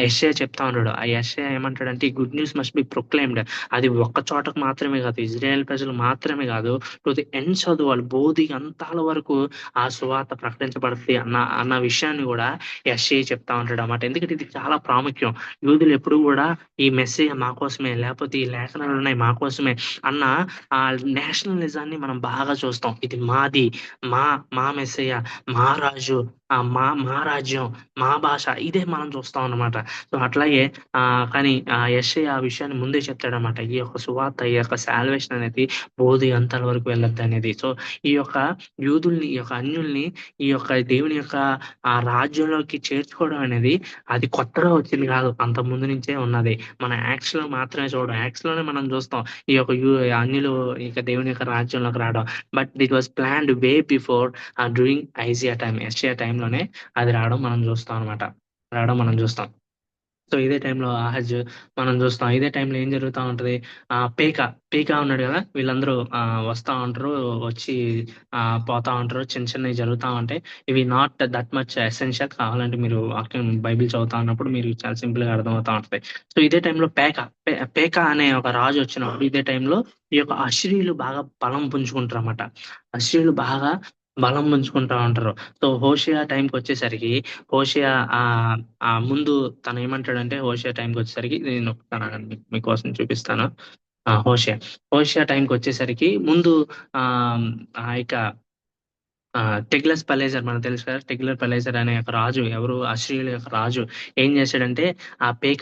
యెషయా చెప్తా ఉన్నాడు. ఆ యెషయా ఏమంటాడంటే ఈ good news must be proclaimed, అది ఒక్క చోటకు మాత్రమే కాదు, ఇజ్రాయెల్ ప్రజలు మాత్రమే కాదు, to the ends of the world, బోధి అంతాల వరకు ఆ సువార్త ప్రకటించబడుతుంది అన్న విషయాన్ని కూడా యెషయా చెప్తా ఉంటాడు అన్నమాట. ఎందుకంటే ఇది చాలా ప్రాముఖ్యం. యూదులు ఎప్పుడు కూడా ఈ మెస్సేజ్ మా కోసమే, లేకపోతే ఈ లేఖనాలు ఉన్నాయి మా కోసమే అన్న నేషనలిజాన్ని మనం బాగా చూస్తాం. ఇది మాది, మా మెస్సేయ, మా రాజు, మా రాజ్యం, మా భాష, ఇదే మనం చూస్తాం అన్నమాట. సో అట్లాగే కానీ యెషయా ఆ విషయాన్ని ముందే చెప్తాడనమాట, ఈ యొక్క సువార్త, ఈ యొక్క సాల్వేషన్ అనేది బోధి అంతల వరకు వెళ్ళొద్దు అనేది. సో ఈ యొక్క యూదుల్ని, ఈ యొక్క అన్యుల్ని ఈ యొక్క దేవుని యొక్క ఆ రాజ్యంలోకి చేర్చుకోవడం అనేది అది కొత్తగా వచ్చింది కాదు, అంత ముందు నుంచే ఉన్నది. మన యాక్ట్స్ లో మాత్రమే చూడడం, యాక్ట్స్ లోనే మనం చూస్తాం ఈ యొక్క అన్యులు ఇక దేవుని యొక్క రాజ్యంలోకి రావడం. But it was planned way before during యెషయా టైంలోనే అది రావడం మనం చూస్తాం. సో ఇదే టైంలో అహజ్ మనం చూస్తాం. ఇదే టైంలో ఏం జరుగుతా ఉంటది, పేక ఉన్నాడు కదా, వీళ్ళందరూ వస్తా ఉంటారు, వచ్చి పోతా ఉంటారు, చిన్నవి జరుగుతా ఉంటాయి. ఇవి నాట్ దట్ మచ్ ఎసెన్షియల్. కావాలంటే మీరు బైబిల్ చదువుతా ఉన్నప్పుడు మీరు చాలా సింపుల్ గా అర్థమవుతా ఉంటది. సో ఇదే టైంలో పేక అనే ఒక రాజు వచ్చినప్పుడు, ఇదే టైంలో ఈ యొక్క అశ్షూరీయులు బాగా బలం పుంజుకుంటారు అన్నమాట. అశ్షూరీయులు బాగా బలం పుంజుకుంటా ఉంటారు. సో హోషేయ టైంకి వచ్చేసరికి, హోషేయ ఆ ఆ ముందు తను ఏమంటాడంటే, హోషేయ టైంకి వచ్చేసరికి నేను మీకోసం చూపిస్తాను. హోషేయ టైంకి వచ్చేసరికి ముందు ఆ ఆ యొక్క టెగ్లస్ పలేజర్ మనకు తెలుసు కదా. టెగ్లర్ పలేజర్ అనే ఒక రాజు, ఎవరు అశ్షూరీయుల యొక్క రాజు, ఏం చేశాడంటే ఆ పేక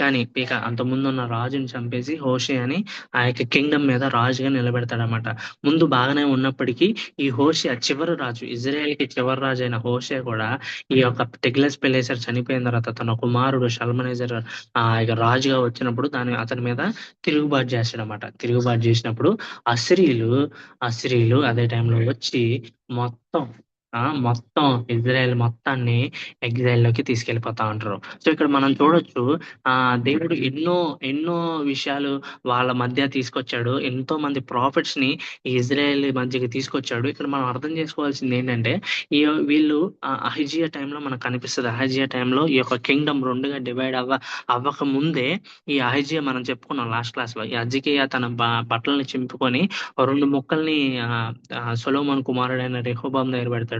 అంత ముందు ఉన్న రాజుని చంపేసి హోషేయని ఆ యొక్క కింగ్డమ్ మీద రాజుగా నిలబెడతాడనమాట. ముందు బాగానే ఉన్నప్పటికీ ఈ హోషేయ చివరి రాజు, ఇజ్రాయెల్ కి చివరి రాజు అయిన హోషేయ కూడా ఈ యొక్క టెగ్లస్ పలేజర్ చనిపోయిన తర్వాత తన కుమారుడు షల్మనేజర్ ఆ యొక్క రాజుగా వచ్చినప్పుడు అతని మీద తిరుగుబాటు చేస్తాడనమాట. తిరుగుబాటు చేసినప్పుడు అశ్షూరీయులు అదే టైంలో వచ్చి మొత్తం ఇజ్రాయెల్ మొత్తాన్ని ఎగ్జైల్ లోకి తీసుకెళ్లిపోతా ఉంటారు. సో ఇక్కడ మనం చూడొచ్చు, దేవుడు ఎన్నో విషయాలు వాళ్ళ మధ్య తీసుకొచ్చాడు. ఎంతో మంది ప్రాఫిట్స్ ని ఈ ఇజ్రాయెల్ మధ్యకి తీసుకొచ్చాడు. ఇక్కడ మనం అర్థం చేసుకోవాల్సింది ఏంటంటే, వీళ్ళు అహజ్యా టైంలో మనకు కనిపిస్తుంది. అహజ్యా టైంలో ఈ యొక్క కింగ్డమ్ రెండుగా డివైడ్ అవ్వక ముందే, ఈ అహజ్యా మనం చెప్పుకున్నాం లాస్ట్ క్లాస్ లో, ఈ అజ్జికియా తన బట్టల్ని చింపుకొని 2 ముక్కల్ని సొలొమోను కుమారుడైన రెహోబాం దగ్గర పెడతాడు.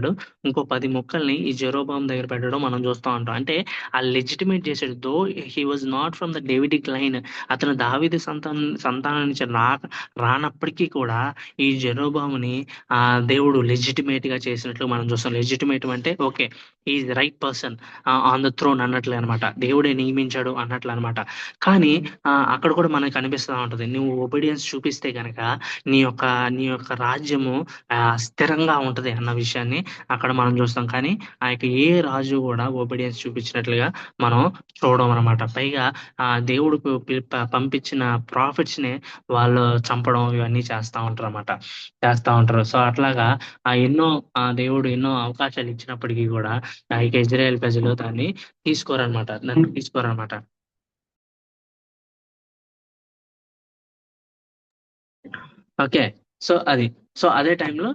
ఇంకో 10 ముక్కల్ని ఈ జెరోబాం దగ్గర పెట్టడం మనం చూస్తూ ఉంటాం. అంటే ఆ లెజిటిమేట్ చేసాడు. Though he was not from the Davidic line, అతను దావీదు సంతానం నుంచి రానప్పటికీ కూడా ఈ జెరోబాముని దేవుడు లెజిటిమేట్ గా చేసినట్లు మనం చూస్తాం. లెజిటిమేట్ అంటే okay, is right person on the throne అన్నట్లే అనమాట, దేవుడే నియమించాడు అన్నట్లు అనమాట. కానీ అక్కడ కూడా మనకు కనిపిస్తూ ఉంటది, నువ్వు ఒబీడియన్స్ చూపిస్తే గనక నీ యొక్క రాజ్యము స్థిరంగా ఉంటది అన్న విషయాన్ని అక్కడ మనం చూస్తాం. కానీ ఆ యొక్క ఏ రాజు కూడా ఒబీడియన్స్ చూపించినట్లుగా మనం చూడడం అనమాట. పైగా దేవుడు పంపించిన ప్రాఫిట్స్ ని వాళ్ళు చంపడం ఇవన్నీ చేస్తా ఉంటారు. సో అట్లాగా దేవుడు ఎన్నో అవకాశాలు ఇచ్చినప్పటికీ కూడా ఆ యొక్క ఇజ్రాయెల్ ప్రజలు దాన్ని తీసుకోరనమాట. ఓకే. సో అదే టైంలో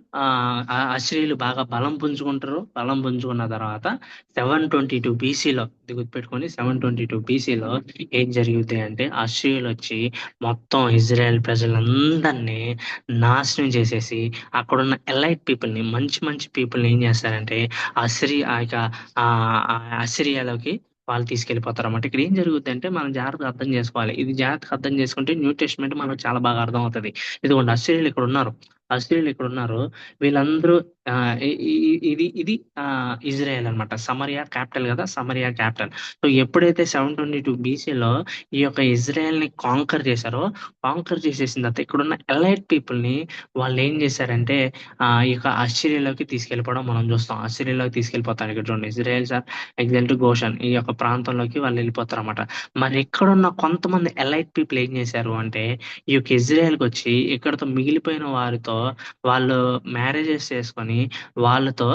అశ్షూరీయులు బాగా బలం పుంజుకున్న తర్వాత 722 బీసీలో, ఇది గుర్తుపెట్టుకోండి, 722 బీసీలో ఏం జరుగుతాయి అంటే, అశ్షూరీయులు వచ్చి మొత్తం ఇజ్రాయెల్ ప్రజలందరినీ నాశనం చేసేసి అక్కడున్న ఎలైట్ పీపుల్ని, మంచి పీపుల్ని ఏం చేస్తారంటే అసిరియాలోకి వాళ్ళు తీసుకెళ్లిపోతారు అన్నమాట. ఇక్కడ ఏం జరుగుతుంది అంటే, మనం జాగ్రత్తగా అర్థం చేసుకోవాలి. ఇది జాగ్రత్తగా అర్థం చేసుకుంటే న్యూ టెస్ట్మెంట్ మనకు చాలా బాగా అర్థం అవుతుంది. ఇదిగోండి, అశ్షూరీయులు ఇక్కడ ఉన్నారు. వీళ్ళందరూ ఇది ఇజ్రాయెల్ అన్నమాట. సమరియా క్యాపిటల్ కదా, సమరియా క్యాపిటల్. సో ఎప్పుడైతే 722 బీసీలో ఈ యొక్క ఇజ్రాయెల్ ని కాంకర్ చేసేసిన తర్వాత ఇక్కడున్న ఎలైట్ పీపుల్ ని వాళ్ళు ఏం చేశారంటే ఈ యొక్క అశ్షూరియాలోకి తీసుకెళ్ళిపోవడం మనం చూస్తాం. అశ్షూరియాలోకి తీసుకెళ్ళిపోతారు. ఇక్కడ చూడండి, ఇజ్రాయెల్ ఎగ్జాల్ టు గోషన్ ఈ యొక్క ప్రాంతంలోకి వాళ్ళు వెళ్ళిపోతారు అన్నమాట. మరి ఇక్కడున్న కొంతమంది ఎలైట్ పీపుల్ ఏం చేశారు అంటే, ఈ యొక్క ఇజ్రాయెల్కి వచ్చి ఇక్కడతో మిగిలిపోయిన వారితో వాళ్ళు మ్యారేజెస్ చేసుకొని వాళ్ళతో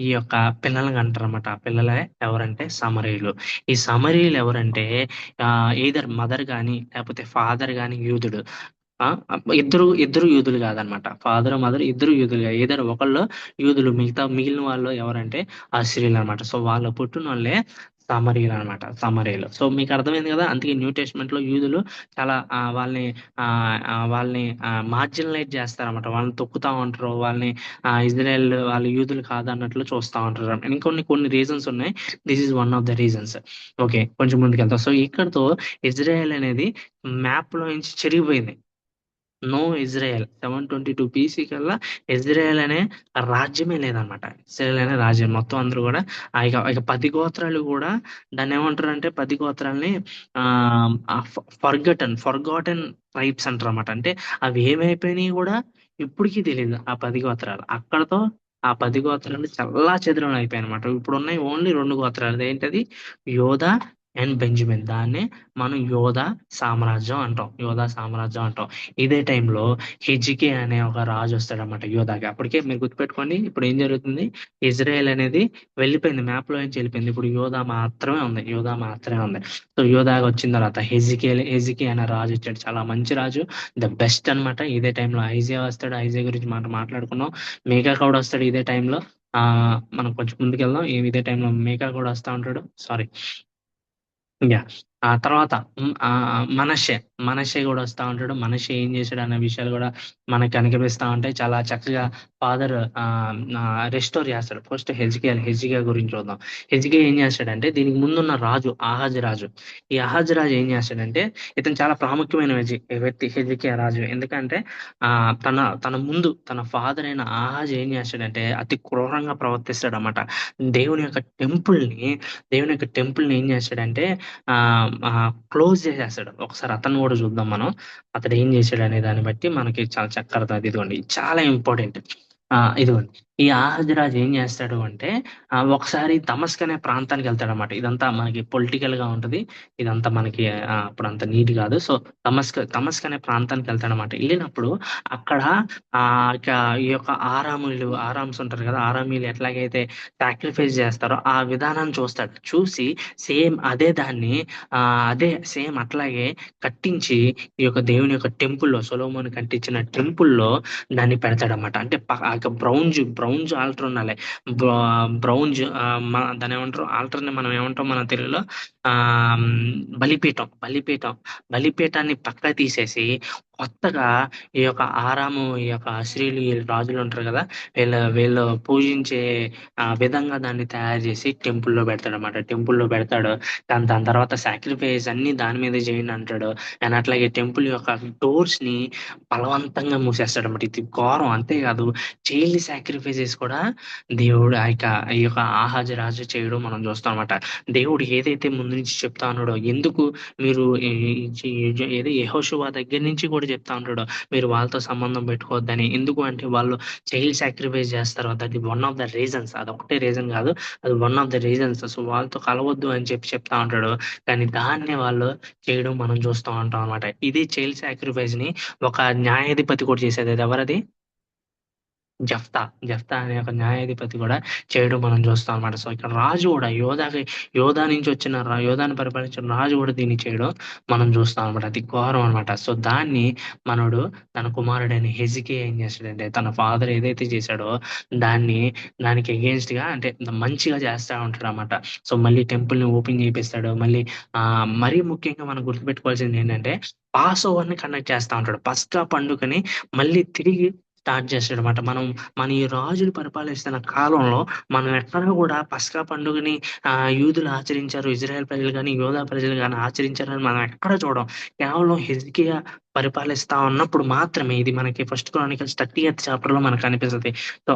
ఈ యొక్క పిల్లల్ని కంటారు అన్నమాట. ఆ పిల్లలే ఎవరంటే సమరీయులు. ఈ సమరీయులు ఎవరంటే either మదర్ గాని లేకపోతే ఫాదర్ గాని యూదుడు. ఇద్దరు యూదులు కాదనమాట. ఫాదర్ మదర్ ఇద్దరు యూదులు కాదు, ఏదైనా ఒకళ్ళు యూదులు, మిగిలిన వాళ్ళు ఎవరంటే అశ్షూరీయులు అనమాట. సో వాళ్ళు పుట్టిన వాళ్ళే సమరీయులు అనమాట, సమరీయులు. సో మీకు అర్థమైంది కదా. అందుకే న్యూ టెస్ట్మెంట్ లో యూదులు చాలా వాళ్ళని మార్జినలైజ్ చేస్తారన్నమాట. వాళ్ళని తొక్కుతా ఉంటారు, వాళ్ళని ఇజ్రాయెల్ వాళ్ళు యూదులు కాదన్నట్లు చూస్తూ ఉంటారు. కొన్ని రీజన్స్ ఉన్నాయి. This is one of the reasons. Okay, కొంచెం ముందుకెళ్తాం. సో ఇక్కడతో ఇజ్రాయెల్ అనేది మ్యాప్ లో నుంచి చెరిగిపోయింది. No Israel. 722 బీసీ కల్లా ఇజ్రాయెల్ అనే రాజ్యమే లేదనమాట. ఇజ్రాయెల్ అనే రాజ్యం మొత్తం అందరూ కూడా ఇక 10 గోత్రాలు కూడా దాన్ని ఏమంటారు అంటే, 10 గోత్రాలని ఫర్గాటన్ ట్రైబ్స్ అంటారు అనమాట. అంటే అవి ఏమైపోయినాయి కూడా ఇప్పటికీ తెలియదు. ఆ 10 గోత్రాలు అక్కడతో ఆ 10 గోత్రాలు చాలా చెదరం అయిపోయాయి అనమాట. ఇప్పుడు ఉన్నాయి ఓన్లీ 2 గోత్రాలు. ఏంటది? యోధా అండ్ బెంజమిన్. దాన్నే మనం యోధా సామ్రాజ్యం అంటాం. యోధా సామ్రాజ్యం అంటాం. ఇదే టైంలో హిజ్కియా అనే ఒక రాజు వస్తాడనమాట యోధాకి. అప్పటికే మీరు గుర్తుపెట్టుకోండి, ఇప్పుడు ఏం జరుగుతుంది, ఇజ్రాయెల్ అనేది వెళ్ళిపోయింది, మ్యాప్లో నుంచి వెళ్ళిపోయింది. ఇప్పుడు యోధా మాత్రమే ఉంది, యోధా మాత్రమే ఉంది. సో యోధాకి వచ్చిన తర్వాత హెజికియా అనే రాజు వచ్చాడు. చాలా మంచి రాజు, ద బెస్ట్ అన్నమాట. ఇదే టైంలో ఐజియా వస్తాడు, ఐజియా గురించి మాట్లాడుకున్నాం. మీకా కూడా వస్తాడు ఇదే టైంలో. మనం కొంచెం ముందుకెళ్దాం. ఇదే టైంలో మీకా కూడా వస్తా ఉంటాడు. Sorry, yeah! ఆ తర్వాత మనష్షే గూడా వస్తా ఉంటాడు. మనష్షే ఏం చేశాడు అనే విషయాలు గూడా మనకు కనిపిస్తా ఉంటాయి. చాలా చక్కగా ఫాదర్ రెస్టోర్ చేస్తాడు. ఫస్ట్ హెజ్కియా గురించి చూద్దాం. హెజ్కియా ఏం చేస్తాడంటే, దీనికి ముందున్న రాజు ఆహాజ్ రాజు. ఈ ఆహాజ్ రాజు ఏం చేస్తాడంటే, ఇతను చాలా ప్రాముఖ్యమైన వ్యక్తి హెజ్కియా రాజు. ఎందుకంటే తన ముందు తన ఫాదర్ అయిన ఆహాజ్ ఏం చేస్తాడంటే, అతి క్రూరంగా ప్రవర్తిస్తాడన్నమాట. దేవుని యొక్క టెంపుల్‌ని ఏం చేస్తాడంటే క్లోజ్ చేసేస్తాడు. ఒకసారి అతన్ని కూడా చూద్దాం మనం. అతడు ఏం చేశాడు అనే దాన్ని బట్టి మనకి చాలా చక్కగా అర్థమవుతుంది. ఇదిగోండి, చాలా ఇంపార్టెంట్. ఇదిగోండి, ఈ ఆహాజ్ రాజు ఏం చేస్తాడు అంటే, ఒకసారి దమస్క్ అనే ప్రాంతానికి వెళ్తాడనమాట. ఇదంతా మనకి పొలిటికల్ గా ఉంటది, ఇదంతా మనకి అప్పుడు అంత నీట్ కాదు. సో దమస్క్ అనే ప్రాంతానికి వెళ్తాడనమాట. వెళ్ళినప్పుడు అక్కడ ఆ ఇక ఈ యొక్క ఆరామ్స్ ఉంటారు కదా, ఆరామీలు ఎట్లాగైతే సాక్రిఫైస్ చేస్తారో ఆ విధానాన్ని చూస్తాడు. చూసి సేమ్ అదే దాన్ని అదే సేమ్ అట్లాగే కట్టించి ఈ యొక్క దేవుని యొక్క టెంపుల్లో, సొలొమోను కట్టించిన టెంపుల్లో దాన్ని పెడతాడన్నమాట. అంటే బ్రౌంజ్ ఆల్టర్ ఉండాలి. బ్రౌంజ్ దాని ఏమంటారు, ఆల్టర్ని మనం ఏమంటాం మన తెలుగులో, ఆ బలిపీఠాన్ని పక్క తీసేసి కొత్తగా ఈ యొక్క ఈ యొక్క అశ్రీలు, ఈ రాజులు ఉంటారు కదా, వీళ్ళు పూజించే విధంగా దాన్ని తయారు చేసి టెంపుల్లో పెడతాడన్నమాట. టెంపుల్లో పెడతాడు. దాని తర్వాత సాక్రిఫైస్ అన్ని దాని మీద చేయండి అంటాడు. అండ్ అట్లాగే టెంపుల్ యొక్క డోర్స్ ని బలవంతంగా మూసేస్తాడు అన్నమాట. ఇది ఘోరం. అంతేకాదు, చైల్డ్ సాక్రిఫైసెస్ కూడా దేవుడు ఈ యొక్క ఆహాజ్ రాజు చేయడం మనం చూస్తాం అనమాట. దేవుడు ఏదైతే ముందు నుంచి చెప్తా ఉన్నాడో, ఎందుకు మీరు ఏదో యెహోషువ దగ్గర నుంచి కూడా చెప్తా ఉంటాడు, మీరు వాళ్ళతో సంబంధం పెట్టుకోవద్దని. ఎందుకు అంటే వాళ్ళు చైల్డ్ సాక్రిఫైస్ చేస్తారు. That one of the reasons. అదొకటే రీజన్ కాదు, అది one of the reasons. So వాళ్ళతో కలవద్దు అని చెప్తా ఉంటాడు. కానీ దాన్నే వాళ్ళు చేయడం మనం చూస్తూ ఉంటాం అనమాట. ఇది చైల్డ్ సాక్రిఫైస్ ని ఒక న్యాయాధిపతి కూడా చేసేది. అది ఎవరది? జెఫ్తా అనే ఒక న్యాయాధిపతి కూడా చేయడం మనం చూస్తాం అనమాట. సో ఇక్కడ రాజు కూడా యోధా నుంచి వచ్చిన యోధాని పరిపాలించిన రాజు కూడా దీన్ని చేయడం మనం చూస్తాం అనమాట. అది ఘోరం అనమాట. సో దాన్ని మనోడు తన కుమారుడైన హెజికియా ఏం చేస్తాడంటే, తన ఫాదర్ ఏదైతే చేశాడో దానికి అగేన్స్ట్ గా, అంటే మంచిగా చేస్తా ఉంటాడు అనమాట. సో మళ్ళీ టెంపుల్ ని ఓపెన్ చేపిస్తాడు. మళ్ళీ మరీ ముఖ్యంగా మనం గుర్తుపెట్టుకోవాల్సింది ఏంటంటే, పాస్ ఓవర్ ని కండక్ట్ చేస్తా ఉంటాడు. పస్కా పండుగని మళ్ళీ తిరిగి స్టార్ట్ చేస్తాడనమాట. మన ఈ రాజులు పరిపాలిస్తున్న కాలంలో మనం ఎక్కడా కూడా పస్కా పండుగని యూదులు ఆచరించారు, ఇజ్రాయెల్ ప్రజలు కానీ యోధా ప్రజలు కానీ ఆచరించారని మనం ఎక్కడ చూడం. కేవలం హిజ్కియా పరిపాలిస్తా ఉన్నప్పుడు మాత్రమే. ఇది మనకి ఫస్ట్ క్రానికల్స్ 30th చాప్టర్ లో మనకు కనిపిస్తుంది. సో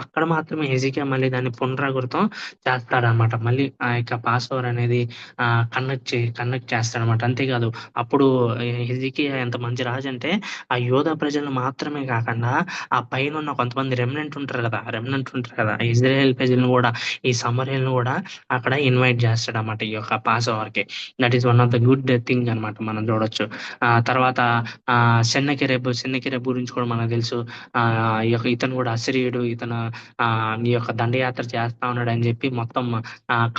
అక్కడ మాత్రమే హెజికియా మళ్ళీ దాన్ని పునరావృతం చేస్తాడనమాట. మళ్ళీ ఆ యొక్క పాస్ ఓవర్ అనేది కండక్ట్ చేస్తాడనమాట. అంతేకాదు, అప్పుడు హెజికియా ఎంత మంచి రాజు అంటే, ఆ యోధా ప్రజలను మాత్రమే కాకుండా ఆ పైన ఉన్న కొంతమంది రెమినెంట్ ఉంటారు కదా, ఇజ్రాయెల్ ప్రజలను కూడా, ఈ సమరయలను కూడా అక్కడ ఇన్వైట్ చేస్తాడన్నమాట ఈ యొక్క పాస్ ఓవర్ కి. That is one of the good thing అనమాట, మనం చూడొచ్చు. తర్వాత సెన్నకెరెబు గురించి కూడా మనకు తెలుసు. ఇతను కూడా అసిరియుడు. ఇతను ఈ యొక్క దండయాత్ర చేస్తా ఉన్నాడు అని చెప్పి మొత్తం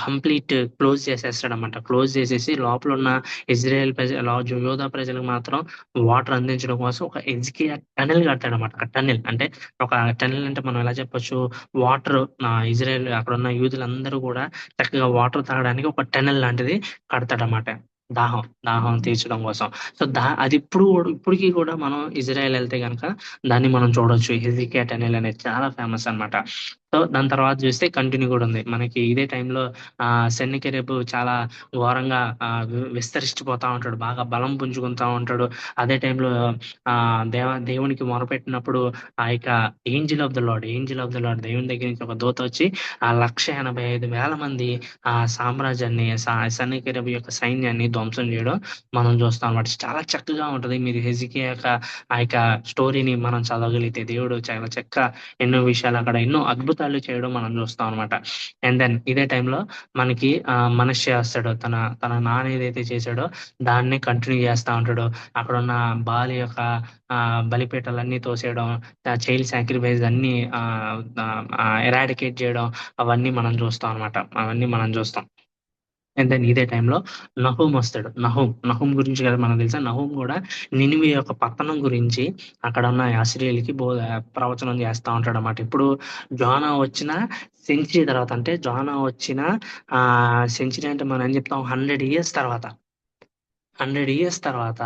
కంప్లీట్ క్లోజ్ చేసేస్తాడన్నమాట. క్లోజ్ చేసేసి లోపల ఉన్న ఇజ్రాయెల్ యోధా ప్రజలకు మాత్రం వాటర్ అందించడం కోసం ఒక హెజ్కియా టనెల్ కడతాడన్నమాట. ఒక టనెల్ అంటే మనం ఎలా చెప్పొచ్చు, వాటర్ ఇజ్రాయెల్ అక్కడ ఉన్న యూదులందరూ కూడా చక్కగా వాటర్ తాగడానికి ఒక టనెల్ లాంటిది కడతాడన్నమాట. దాహం తీర్చడం కోసం. సో అది ఇప్పటికీ కూడా మనం ఇజ్రాయెల్ వెళ్తే కనుక దాన్ని మనం చూడొచ్చు. హెజికియా టనెల్ అనేది చాలా ఫేమస్ అన్నమాట. సో దాని తర్వాత చూస్తే కంటిన్యూ కూడా ఉంది మనకి. ఇదే టైంలో సెన్నకెరెబు చాలా ఘోరంగా విస్తరించిపోతా ఉంటాడు, బాగా బలం పుంజుకుంటా ఉంటాడు. అదే టైంలో దేవునికి మొరపెట్టినప్పుడు ఆ యొక్క ఏంజిల్ ఆఫ్ ద లార్డ్ దేవుని దగ్గర నుంచి ఒక దూత వచ్చి 185,000 మంది ఆ సామ్రాజ్యాన్ని, సెన్నకెరెబు యొక్క సైన్యాన్ని ధ్వంసం చేయడం మనం చూస్తాం అన్నమాట. చాలా చక్కగా ఉంటది. మీరు హెజికియా యొక్క ఆ యొక్క స్టోరీని మనం చదవగలిగితే, దేవుడు చాలా ఎన్నో విషయాలు అక్కడ, ఎన్నో అద్భుతాలు అద్భుతాలు చేయడం మనం చూస్తాం అనమాట. అండ్ దెన్ ఇదే టైంలో మనకి మనష్య వస్తాడు. తన నాన్న ఏదైతే చేశాడో దాన్ని కంటిన్యూ చేస్తా ఉంటాడు. అక్కడ ఉన్న బాలి యొక్క బలిపీఠాలన్నీ తోసేయడం, చైల్డ్ సాక్రిఫైస్ అన్ని ఎరాడికేట్ చేయడం, అవన్నీ మనం చూస్తాం అనమాట. అవన్నీ మనం చూస్తాం. అండ్ దెన్ ఇదే టైంలో నహూం వస్తాడు. నహూం గురించి కదా మనకు తెలుసా. నహూం కూడా నినివే యొక్క పతనం గురించి అక్కడ ఉన్న అసిరియలకి ప్రవచనం చేస్తా ఉంటాడు అనమాట. ఇప్పుడు జోనా వచ్చిన సెంచరీ తర్వాత, అంటే జోనా వచ్చిన సెంచరీ అంటే మనం ఏం చెప్తాం, 100 years తర్వాత, 100 years తర్వాత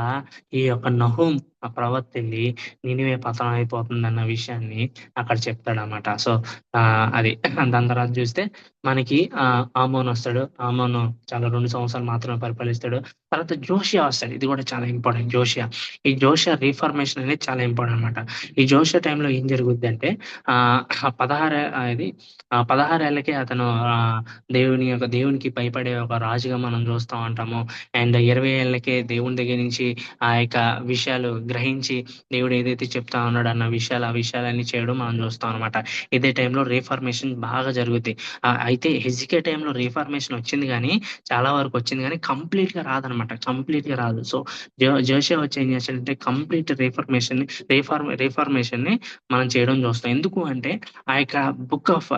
ఈ యొక్క నహూం ప్రవక్త వెళ్ళి నినివే పతనం అయిపోతుందన్న విషయాన్ని అక్కడ చెప్తాడనమాట. సో అది దాని తర్వాత చూస్తే మనకి ఆమోన్ వస్తాడు. ఆమోను చాలా 2 సంవత్సరాలు మాత్రమే పరిపాలిస్తాడు. తర్వాత జోషియా వస్తాడు. ఇది కూడా చాలా ఇంపార్టెంట్. ఈ జోషియా రీఫార్మేషన్ అనేది చాలా ఇంపార్టెంట్ అనమాట. ఈ జోషియా టైంలో ఏం జరుగుద్ది అంటే 16 ఏళ్ళకే అతను దేవునికి భయపడే ఒక రాజుగా మనం చూస్తూ ఉంటాము. అండ్ 20 ఏళ్ళకే దేవుని దగ్గర నుంచి ఆ యొక్క విషయాలు గ్రహించి దేవుడు ఏదైతే చెప్తా ఉన్నాడు అన్న ఆ విషయాలన్నీ చేయడం మనం చూస్తాం అనమాట. ఇదే టైంలో రీఫార్మేషన్ బాగా జరుగుద్ది. అయితే హెజికియా టైంలో రీఫార్మేషన్ వచ్చింది కానీ, చాలా వరకు వచ్చింది కానీ కంప్లీట్ గా రాదనమాట. కంప్లీట్ గా రాదు. సో జోషియా వచ్చి ఏం చేశాడంటే కంప్లీట్ రీఫార్మేషన్ ని మనం చేయడం చూస్తాం. ఎందుకు అంటే ఆ యొక్క బుక్ ఆఫ్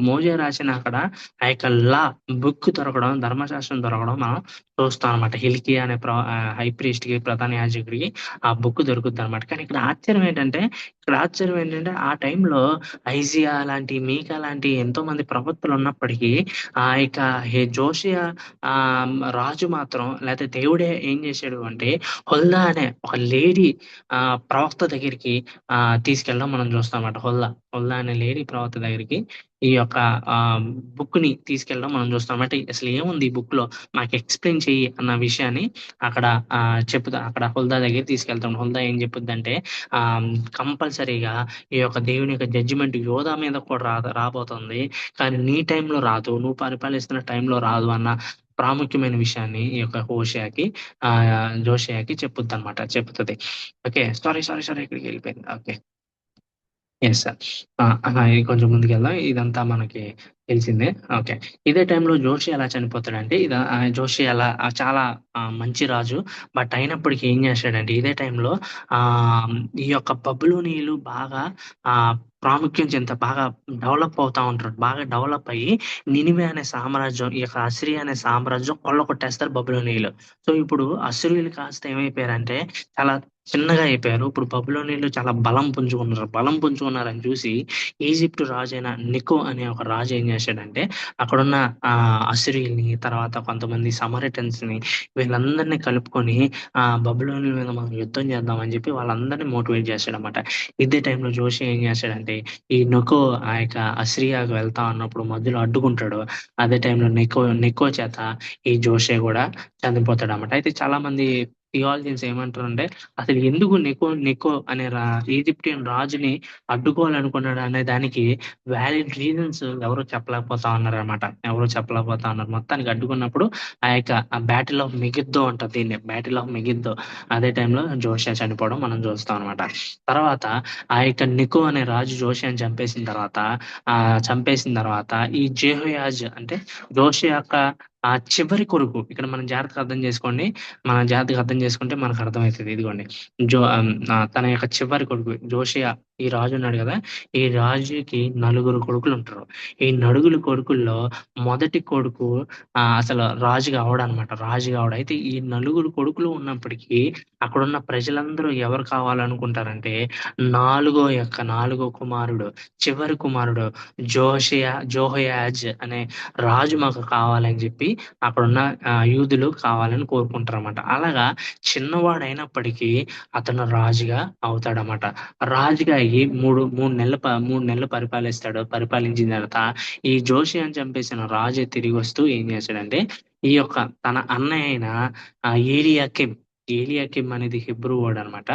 మోజే రాసిన అక్కడ ఆ యొక్క లా బుక్ దొరకడం, ధర్మశాస్త్రం దొరకడం మనం చూస్తాం అనమాట. హిల్కియా అనే హై ప్రీస్ట్ కి, ప్రధాన యాజకుడికి ఆ బుక్ దొరుకుద్ది అనమాట. కానీ ఇక్కడ ఆశ్చర్యం ఏంటంటే ఆ టైంలో ఐజియా లాంటి, మీకా లాంటి ఎంతో మంది ప్రవక్తలు ఉన్నప్పటికీ ఆ యొక్క జోషియా రాజు మాత్రం, లేకపోతే దేవుడే ఏం చేశాడు అంటే హుల్దా అనే ఒక లేడీ ప్రవక్త దగ్గరికి తీసుకెళ్ళడం మనం చూస్తాం అన్నమాట. హుల్దా అనే లేడీ ప్రవక్త దగ్గరికి ఈ యొక్క బుక్ ని తీసుకెళ్ళడం మనం చూస్తాం అంటే అసలు ఏముంది ఈ బుక్ లో, మాకు ఎక్స్ప్లెయిన్ చెయ్యి అన్న విషయాన్ని అక్కడ అక్కడ హుల్దా దగ్గర తీసుకెళ్తాం. హుల్దా ఏం చెప్పుద్ది అంటే కంపల్సరీగా ఈ యొక్క దేవుని యొక్క జడ్జిమెంట్ యోధా మీద కూడా రాబోతుంది, కానీ నీ టైంలో రాదు, నువ్వు పరిపాలిస్తున్న టైంలో రాదు అన్న ప్రాముఖ్యమైన విషయాన్ని ఈ యొక్క జోషియాకి చెప్పుద్ది అనమాట. చెప్తుంది. ఓకే, సారీ ఇక్కడికి వెళ్ళిపోయింది. Okay, yes sir. ఇది కొంచెం ముందుకెళ్దాం. ఇదంతా మనకి తెలిసిందే. ఓకే, ఇదే టైంలో జోషి ఎలా చనిపోతాడంటే, జోషి ఎలా చాలా మంచి రాజు, బట్ అయినప్పటికీ ఏం చేశాడంటే ఇదే టైంలో ఈ యొక్క బబులోనీయులు బాగా ప్రాముఖ్యం చెంత బాగా డెవలప్ అవుతా ఉంటారు. బాగా డెవలప్ అయ్యి నినివే అనే సామ్రాజ్యం, ఈ యొక్క అసిరియా అనే సామ్రాజ్యం కొట్టేస్తారు బబులోనీయులు. సో ఇప్పుడు అసిరియలు కాస్త ఏమైపోయారంటే చాలా చిన్నగా అయిపోయారు. ఇప్పుడు బబులోనీయులు చాలా బలం పుంజుకున్నారని చూసి ఈజిప్ట్ రాజు అయిన నికో అనే ఒక రాజు ఏం చేశాడంటే అక్కడున్న అసిరియల్ని, తర్వాత కొంతమంది సమరిటన్స్ ని, వీళ్ళందరినీ కలుపుకొని బబులోనీయుల మీద మనం యుద్ధం చేద్దాం అని చెప్పి వాళ్ళందరినీ మోటివేట్ చేశాడనమాట. ఇదే టైంలో జోషి ఏం చేశాడంటే ఈ నికో ఆ యొక్క అసిరియాకు వెళ్తా ఉన్నప్పుడు మధ్యలో అడ్డుకుంటాడు. అదే టైంలో నికో చేత ఈ జోషి కూడా చనిపోతాడు అనమాట. అయితే చాలా మంది థియాలజిన్స్ ఏమంటారంటే అసలు ఎందుకు నికో అనే ఈజిప్టియన్ రాజుని అడ్డుకోవాలనుకున్నాడు అనే దానికి వ్యాలిడ్ రీజన్స్ ఎవరు చెప్పలేకపోతా ఉన్నారు. మొత్తానికి అడ్డుకున్నప్పుడు ఆ యొక్క బ్యాటిల్ ఆఫ్ మెగిద్దో అంటారు దీన్ని, బ్యాటిల్ ఆఫ్ మెగిద్దో. అదే టైంలో జోషియా చనిపోవడం మనం చూస్తాం అనమాట. తర్వాత ఆ యొక్క నికో అనే రాజు జోషియాని చంపేసిన తర్వాత ఈ జెహోయాజ్ అంటే జోషియా యొక్క చివరి కొడుకు, ఇక్కడ మనం జాగ్రత్తగా అర్థం చేసుకుంటే మనకు అర్థమవుతుంది. ఇదిగోండి, తన యొక్క చివరి కొడుకు జోషియా, ఈ రాజు ఉన్నాడు కదా, ఈ రాజుకి 9 కొడుకులు ఉంటారు. ఈ 9 కొడుకుల్లో మొదటి కొడుకు అసలు రాజు కావడం. అయితే ఈ 9 కొడుకులు ఉన్నప్పటికీ అక్కడున్న ప్రజలందరూ ఎవరు కావాలనుకుంటారంటే నాలుగో కుమారుడు, చివరి కుమారుడు జోహయాజ్ అనే రాజు మాకు కావాలని చెప్పి అక్కడున్న యూదులు కావాలని కోరుకుంటారు అన్నమాట. అలాగా చిన్నవాడైనప్పటికీ అతను రాజుగా అవుతాడనమాట. రాజుగా అయ్యి మూడు నెలలు పరిపాలించిన తర్వాత ఈ జోషియాని చంపేసిన రాజు తిరిగి వస్తూ ఏం చేశాడంటే ఈ యొక్క తన అన్నయ్య అయిన ఏలియాకిమ్ అనేది హిబ్రూ వర్డ్ అనమాట.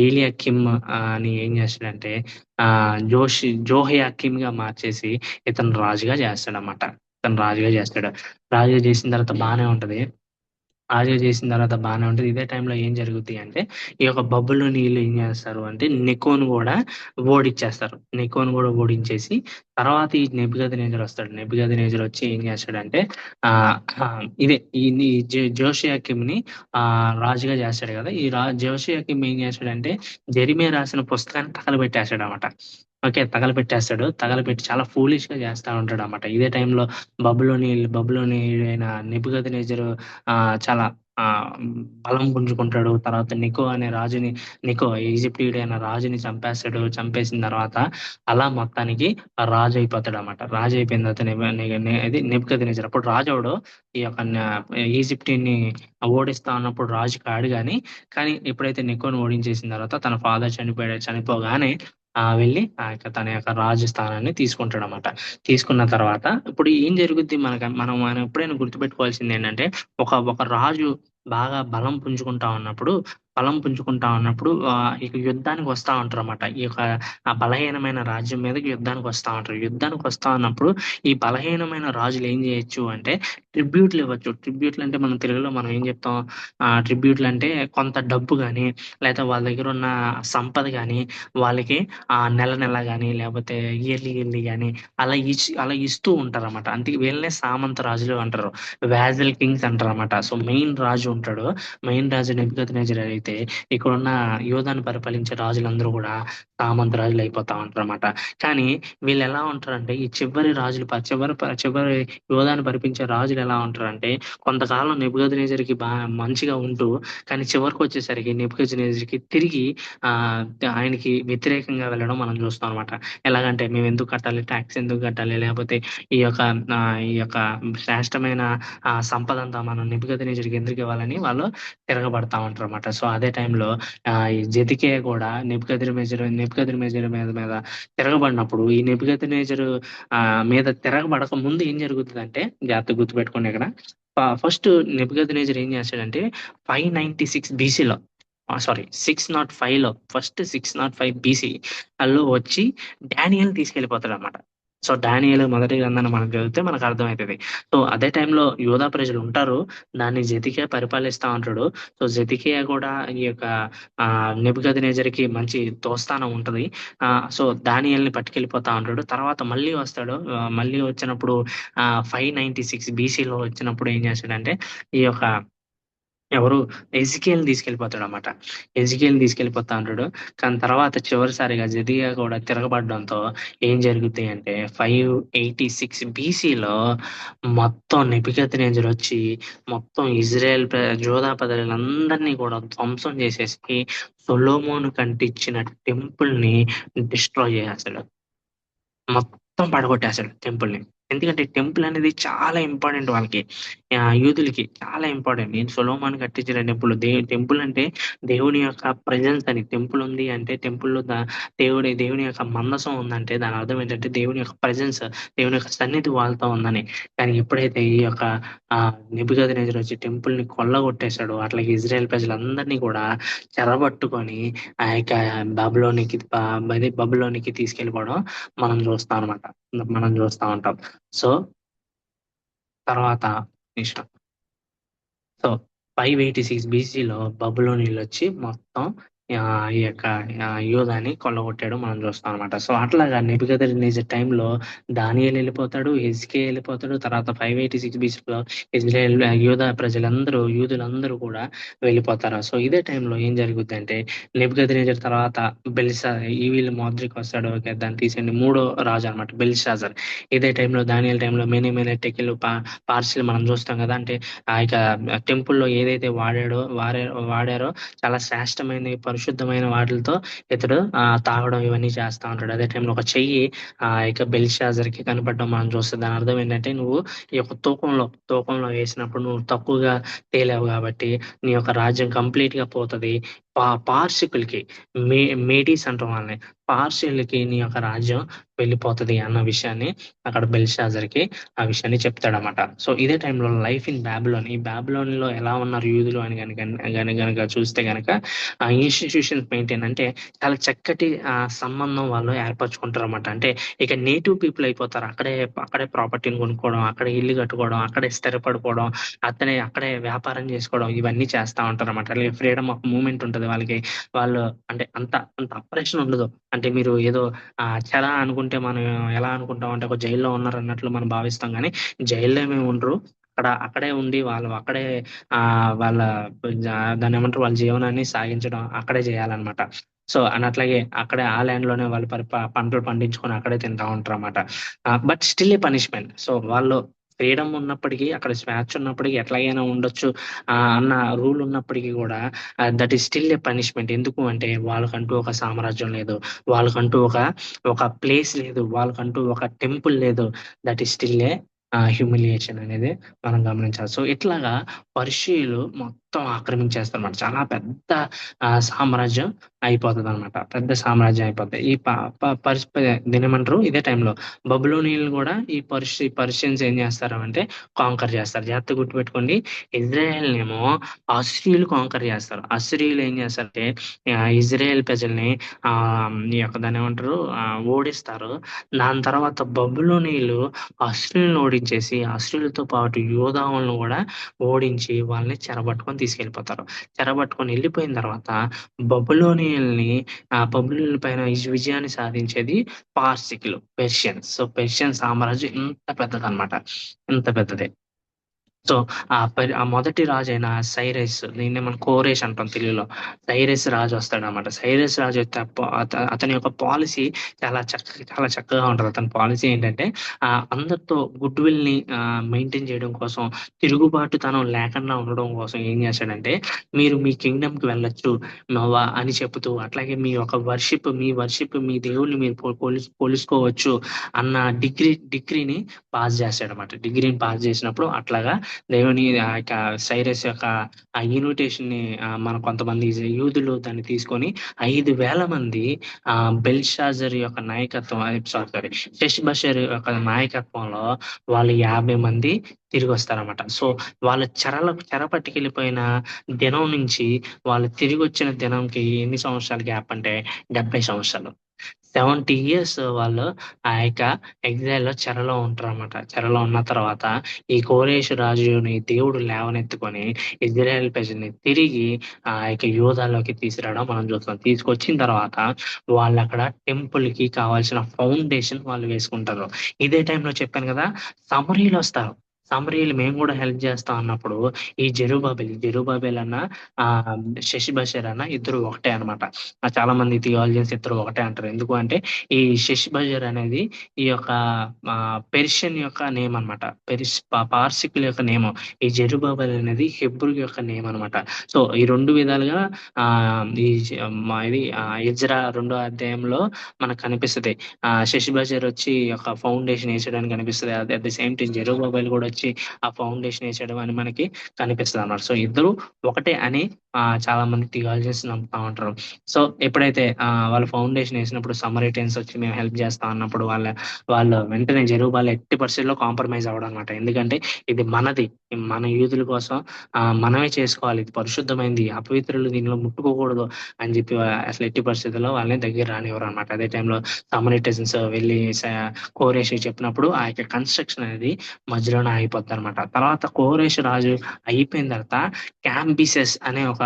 ఏలియాకిమ్ అని ఏం చేస్తాడంటే జోహయాకిమ్ గా మార్చేసి ఇతను రాజుగా చేస్తాడు. రాజుగా చేసిన తర్వాత బాగానే ఉంటది. రాజుగా చేసిన తర్వాత బాగానే ఉంటుంది. ఇదే టైంలో ఏం జరుగుద్ది అంటే ఈ యొక్క బబులోని వీళ్ళు ఏం చేస్తారు అంటే నెకోను కూడా ఓడించేస్తారు. నెకోను కూడా ఓడించేసి తర్వాత ఈ నెబుకద్నెజర్ వస్తాడు. నెబుకద్నెజర్ వచ్చి ఏం చేస్తాడంటే ఇదే ఈ జోషియాకింని రాజుగా చేస్తాడు కదా. ఈ జోషియాకిం ఏం చేస్తాడంటే జెరిమియా రాసిన పుస్తకాన్ని తగలబెట్టేస్తాడు అనమాట. ఓకే, తగలబెట్టేస్తాడు. తగలబెట్టి చాలా ఫూలిష్ గా చేస్తా ఉంటాడు అనమాట. ఇదే టైంలో బబులోని అయిన నెబుకద్నెజరు చాలా బలం పుంజుకుంటాడు. తర్వాత నికో ఈజిప్టియుడైన రాజుని చంపేస్తాడు. చంపేసిన తర్వాత అలా మొత్తానికి రాజు అయిపోతాడు అనమాట. రాజు అయిపోయిన తర్వాత ఇది నెబుకద్నెజర్ అప్పుడు రాజు అవడు. ఈ యొక్క ఈజిప్టిని ఓడిస్తా ఉన్నప్పుడు రాజు కాడు కానీ ఎప్పుడైతే నికోను ఓడించేసిన తర్వాత తన ఫాదర్ చనిపోగానే వెళ్ళి తన యొక్క రాజు స్థానాన్ని తీసుకుంటాడు అనమాట. తీసుకున్న తర్వాత ఇప్పుడు ఏం జరుగుద్ది మనం ఎప్పుడైనా గుర్తుపెట్టుకోవాల్సింది ఏంటంటే ఒక రాజు బాగా బలం పుంజుకుంటా ఉన్నప్పుడు ఇక యుద్ధానికి వస్తా ఉంటారు అనమాట. ఈ యొక్క ఆ బలహీనమైన రాజ్యం మీదకి యుద్ధానికి వస్తా ఉంటారు. యుద్ధానికి వస్తా ఉన్నప్పుడు ఈ బలహీనమైన రాజులు ఏం చేయొచ్చు అంటే ట్రిబ్యూట్లు ఇవ్వచ్చు. ట్రిబ్యూట్లు అంటే మనం తెలుగులో మనం ఏం చెప్తాం, ట్రిబ్యూట్లు అంటే కొంత డబ్బు కానీ లేదా వాళ్ళ దగ్గర ఉన్న సంపద కానీ వాళ్ళకి నెల కానీ లేకపోతే ఇయర్లీ కానీ అలా ఇస్తూ ఉంటారు అనమాట. అందుకే వీళ్ళనే సామంత రాజులు అంటారు, వ్యాజల్ కింగ్స్ అంటారు అనమాట. సో మెయిన్ రాజు ఉంటాడు. మెయిన్ రాజు నెబుకద్నెజర్ అయితే ఇక్కడున్న యోధాను పరిపాలించే రాజులందరూ కూడా సామంత రాజులు అయిపోతా ఉంటారు అనమాట. కానీ వీళ్ళు ఎలా ఉంటారంటే ఈ చివరి రాజులు చివరి యోధాను పరిపించే రాజులు ఎలా ఉంటారంటే కొంతకాలం నెబుకద్నెజర్కి బాగా మంచిగా ఉంటూ కానీ చివరికి వచ్చేసరికి నెబుకద్నెజర్కి తిరిగి ఆయనకి వ్యతిరేకంగా వెళ్ళడం మనం చూస్తాం అనమాట. ఎలాగంటే మేము ఎందుకు కట్టాలి, ట్యాక్స్ ఎందుకు కట్టాలి, లేకపోతే ఈ యొక్క శ్రేష్టమైన సంపద అంతా మనం నెబుకద్నెజర్కి ఎందుకు ఇవ్వాలని వాళ్ళు తిరగబడతా ఉంటారు అనమాట. సో అదే టైంలో ఈ జెదికియా కూడా నెబుకద్నెజర్ మీద తిరగబడినప్పుడు ఈ నెబుకద్నెజర్ మీద తిరగబడక ముందు ఏం జరుగుతుందంటే జాగ్రత్తగా గుర్తుపెట్టుకోండి. ఇక్కడ ఫస్ట్ నెబుకద్నెజర్ ఏం చేస్తాడంటే 596 BCలో 605లో ఫస్ట్ 605 BC లో వచ్చి డానియల్ తీసుకెళ్లిపోతాడు అనమాట. సో డానియేలు మొదటి గ్రంథాన్ని మనం చదివితే మనకు అర్థమవుతుంది. సో అదే టైంలో యోధా ప్రజలు ఉంటారు, దాన్ని జెదికియా పరిపాలిస్తా ఉంటాడు. సో జెదికియా కూడా ఈ యొక్క నెబుకద్నెజర్కి మంచి దోస్తానం ఉంటది. సో దానియేలుని పట్టుకెళ్ళిపోతా ఉంటాడు. తర్వాత మళ్ళీ వస్తాడు. మళ్ళీ వచ్చినప్పుడు 596 BCలో వచ్చినప్పుడు ఏం చేస్తాడంటే ఈ యొక్క ఎవరు ఎజికేల్ని తీసుకెళ్ళిపోతాడు అనమాట. ఎజికేల్ని తీసుకెళ్ళిపోతా ఉంటాడు. కానీ తర్వాత చివరిసారిగా జెదికియా కూడా తిరగబడడంతో ఏం జరుగుతాయి అంటే 586 BCలో మొత్తం నెబుకద్నెజర్ వచ్చి మొత్తం ఇజ్రాయెల్ యోధా ప్రజలందరినీ కూడా ధ్వంసం చేసేసి సొలొమోను కంటించిన టెంపుల్ ని డిస్ట్రాయ్ చేసేస్తాడు. మొత్తం పడగొట్టేస్తాడు టెంపుల్ ని. ఎందుకంటే టెంపుల్ అనేది చాలా ఇంపార్టెంట్ వాళ్ళకి, యూదులకి చాలా ఇంపార్టెంట్. నేను సొలొమోను కట్టించిన టెంపుల్ అంటే దేవుని యొక్క ప్రెజెన్స్ అని. టెంపుల్ ఉంది అంటే టెంపుల్లో దేవుని యొక్క మందసం ఉందంటే దాని అర్థం ఏంటంటే దేవుని యొక్క ప్రెజెన్స్, దేవుని యొక్క సన్నిధి వాళ్ళతో ఉందని. కానీ ఎప్పుడైతే ఈ యొక్క నెబుకద్నెజర్ వచ్చి టెంపుల్ ని కొల్లగొట్టేశాడో అట్లాగే ఇజ్రాయెల్ ప్రజలందరినీ కూడా చెరబట్టుకొని ఆ యొక్క బబులోనికి తీసుకెళ్ళిపోవడం మనం చూస్తాం అనమాట, మనం చూస్తా ఉంటాం. సో తర్వాత ఇష్టం. సో 586 BCలో బబులోనీయులు వచ్చి మొత్తం ఈ యొక్క యూదాని కొల్లగొట్టాడు మనం చూస్తాం అనమాట. సో అట్లాగా నెబుకద్నెజర్ టైంలో దానియేలు వెళ్ళిపోతాడు, హెజ్కియా వెళ్ళిపోతాడు. తర్వాత 586 BCలో ఇజ్రాయెల్ యూదా యూదులందరూ కూడా వెళ్ళిపోతారు. సో ఇదే టైంలో ఏం జరుగుద్ది అంటే నెబుకద్నెజర్ తర్వాత వీళ్ళు మోద్రిక్ వస్తాడు. ఓకే, దాన్ని తీసేయండి. మూడో రాజు అనమాట బెల్షాజర్. ఇదే టైంలో దానియేలు టైంలో మెనే టెకెలు పార్సిల్ మనం చూస్తాం కదా. అంటే ఆ యొక్క టెంపుల్లో ఏదైతే వాడారో చాలా శ్రేష్టమైన పరిశుద్ధమైన వాటితో ఇతడు తాగడం ఇవన్నీ చేస్తా ఉంటాడు. అదే టైంలో ఒక చెయ్యి ఇక బెల్షాజర్ కి కనపడడం మనం చూస్తాం. దాని అర్థం ఏంటంటే నువ్వు ఈ యొక్క తూకంలో వేసినప్పుడు నువ్వు తక్కువగా తేలావు కాబట్టి నీ యొక్క రాజ్యం కంప్లీట్ గా పోతుంది. పార్సికులకి మేడీస్ అంటాం వాళ్ళని, పార్షియల్కి నీ యొక్క రాజ్యం వెళ్ళిపోతుంది అన్న విషయాన్ని అక్కడ బెల్షాజర్కి ఆ విషయాన్ని చెప్తాడనమాట. సో ఇదే టైంలో లైఫ్ ఇన్ బ్యాబిలోన్, ఈ బ్యాబిలోన్లో ఎలా ఉన్నారు యూదులు అని కనుక చూస్తే కనుక ఆ ఇన్స్టిట్యూషన్స్ మెయింటైన్ అంటే చాలా చక్కటి సంబంధం వాళ్ళు ఏర్పరచుకుంటారు అనమాట. అంటే ఇక నేటివ్ పీపుల్ అయిపోతారు. అక్కడే ప్రాపర్టీని కొనుక్కోవడం, అక్కడే ఇల్లు కట్టుకోవడం, అక్కడే స్థిరపడిపోవడం, అక్కడే వ్యాపారం చేసుకోవడం, ఇవన్నీ చేస్తా ఉంటారు అనమాట. అలాగే ఫ్రీడమ్ ఆఫ్ మూవ్మెంట్ ఉంటుంది వాళ్ళకి. వాళ్ళు అంటే అంత అప్రెషన్ ఉండదు. అంటే మీరు ఏదో చలా అనుకుంటే మనం ఎలా అనుకుంటాం అంటే ఒక జైల్లో ఉన్నారు అన్నట్లు మనం భావిస్తాం, కానీ జైల్లో ఏమి ఉండరు. అక్కడే ఉండి వాళ్ళు అక్కడే వాళ్ళ దాన్ని ఏమంటారు, వాళ్ళ జీవనాన్ని సాగించడం అక్కడే చేయాలన్నమాట. సో అట్లాగే అక్కడే ఆ ల్యాండ్ లోనే వాళ్ళు పంటలు పండించుకొని అక్కడే తింటా ఉంటారు అన్నమాట. But still A punishment. So వాళ్ళు ఫ్రీడమ్ ఉన్నప్పటికీ, అక్కడ స్వేచ్ఛ ఉన్నప్పటికీ, ఎట్లాగైనా ఉండొచ్చు అన్న రూల్ ఉన్నప్పటికీ కూడా that is still A punishment. ఎందుకు అంటే వాళ్ళకంటూ ఒక సామ్రాజ్యం లేదు, వాళ్ళకంటూ ఒక ప్లేస్ లేదు, వాళ్ళకంటూ ఒక టెంపుల్ లేదు. That is still A humiliation అనేది మనం గమనించాలి. సో ఇట్లాగా పర్షియలు మొత్తం ఆక్రమించేస్తారన్నమాట. చాలా పెద్ద సామ్రాజ్యం అయిపోతుంది అనమాట. పెద్ద సామ్రాజ్యం అయిపోతుంది. ఈ దీని ఏమంటారు, ఇదే టైంలో బబులోనియన్లు కూడా ఈ పర్షియన్స్ ఏం చేస్తారు అంటే కాంకర్ చేస్తారు. జాగ్రత్త గుర్తుపెట్టుకోండి, ఇజ్రాయెల్ ఏమో అశ్రీయులు కాంకర్ చేస్తారు. అశ్రీయులు ఏం చేస్తారంటే ఇజ్రాయెల్ ప్రజల్ని ఈ యొక్క దాన్ని ఏమంటారు ఓడిస్తారు. దాని తర్వాత బబులోనీయులు అశ్రీయులను ఓడించేసి అశ్రీయులతో పాటు యోధావులను కూడా ఓడించి వాళ్ళని చెరబట్టుకొని తీసుకెళ్ళిపోతారు. చెరబట్టుకొని వెళ్ళిపోయిన తర్వాత బబులోనియల్ని బబులోనియల్ పైన విజయాన్ని సాధించేది పార్సికులు, పెర్షియన్స్. సో పెర్షియన్ సామ్రాజ్యం ఇంత పెద్దదన్నమాట, ఇంత పెద్దదే. సో ఆ మొదటి రాజు అయిన సైరస్, దీన్ని మనం కోరేష్ అంటాం తెలుగులో. సైరస్ రాజు వస్తాడనమాట. సైరస్ రాజు అతని యొక్క పాలసీ చాలా చక్కగా ఉంటుంది. అతని పాలసీ ఏంటంటే అందరితో గుడ్ విల్ ని మెయింటైన్ చేయడం కోసం, తిరుగుబాటుతనం లేకుండా ఉండడం కోసం ఏం చేశాడంటే, మీరు మీ కింగ్డమ్ కి వెళ్ళొచ్చు అని చెబుతూ, అట్లాగే మీ యొక్క వర్షిప్ మీ దేవుడిని మీరు పోలుసుకోవచ్చు అన్న డిగ్రీని పాస్ చేశాడనమాట. డిగ్రీని పాస్ చేసినప్పుడు అట్లాగా దేవుని సైరస్ యొక్క ఆ ఇన్విటేషన్ ని మన కొంతమంది యూదులు దాన్ని తీసుకొని 5,000 మంది బెల్షాజర్ యొక్క నాయకత్వం, షెష్బషర్ యొక్క నాయకత్వంలో వాళ్ళు 50 మంది తిరిగి వస్తారన్నమాట. సో వాళ్ళ చెర పట్టుకెళ్ళిపోయిన దినం నుంచి వాళ్ళు తిరిగి వచ్చిన దినంకి ఎన్ని సంవత్సరాల గ్యాప్ అంటే 70 సంవత్సరాలు. 70 years వాళ్ళు ఆ యొక్క ఎగ్జైల్ లో చెరలో ఉంటారు అనమాట. చెరలో ఉన్న తర్వాత ఈ కోరేషు రాజుని దేవుడు లేవనెత్తుకొని ఇజ్రాయెల్ ప్రజల్ని తిరిగి ఆ యొక్క యూదాలోకి తీసుకురావడం మనం చూస్తాం. తీసుకొచ్చిన తర్వాత వాళ్ళు అక్కడ టెంపుల్ కి కావాల్సిన ఫౌండేషన్ వాళ్ళు వేసుకుంటారు. ఇదే టైంలో చెప్పాను కదా, సమరీలు వస్తారు. సమరీలు మేము కూడా హెల్ప్ చేస్తాం అన్నప్పుడు ఈ జెరుబాబెల్ అన్న షెష్బషర్ అన్న ఇద్దరు ఒకటే అనమాట. చాలా మంది థియాలజియన్స్ ఇద్దరు ఒకటే అంటారు. ఎందుకు అంటే ఈ షెష్బషర్ అనేది ఈ యొక్క పెర్షియన్ యొక్క నేమ్ అనమాట. పార్సికుల యొక్క నేమ్. ఈ జెరుబాబెల్ అనేది హెబ్రూ యొక్క నేమ్ అనమాట. సో ఈ రెండు విధాలుగా ఇది ఇజ్రా 2వ అధ్యాయంలో మనకు కనిపిస్తుంది. షెష్బషర్ వచ్చి ఒక ఫౌండేషన్ వేసడానికి కనిపిస్తుంది. At the same time Zerubbabel కూడా వచ్చి ఆ ఫౌండేషన్ వేసడం అని మనకి కనిపిస్తుంది అన్నమాట. సో ఇద్దరు ఒకటే అని చాలా మంది థియాలజియన్స్ నమ్ముతా ఉంటారు. సో ఎప్పుడైతే వాళ్ళ ఫౌండేషన్ వేసినప్పుడు సమరైటైన్స్ వచ్చి మేము హెల్ప్ చేస్తాం అన్నప్పుడు వాళ్ళు వెంటనే జెరుబాబెల్ ఎట్టి పరిస్థితుల్లో కాంప్రమైజ్ అవ్వడం అనమాట. ఎందుకంటే ఇది మనది, మన యూదుల కోసం మనమే చేసుకోవాలి, ఇది పరిశుద్ధమైంది, అపవిత్రులు దీనిలో ముట్టుకోకూడదు అని చెప్పి అసలు ఎట్టి పరిస్థితుల్లో వాళ్ళని దగ్గర రానివ్వరు అనమాట. అదే టైంలో సమరైటైన్స్ వెళ్ళి కోరేష్ చెప్పినప్పుడు ఆ యొక్క కన్స్ట్రక్షన్ అనేది మధ్యలోనే అయిపోద్ది అనమాట. తర్వాత కోరేష్ రాజు అయిపోయిన తర్వాత క్యాంబిసెస్ అనే ఒక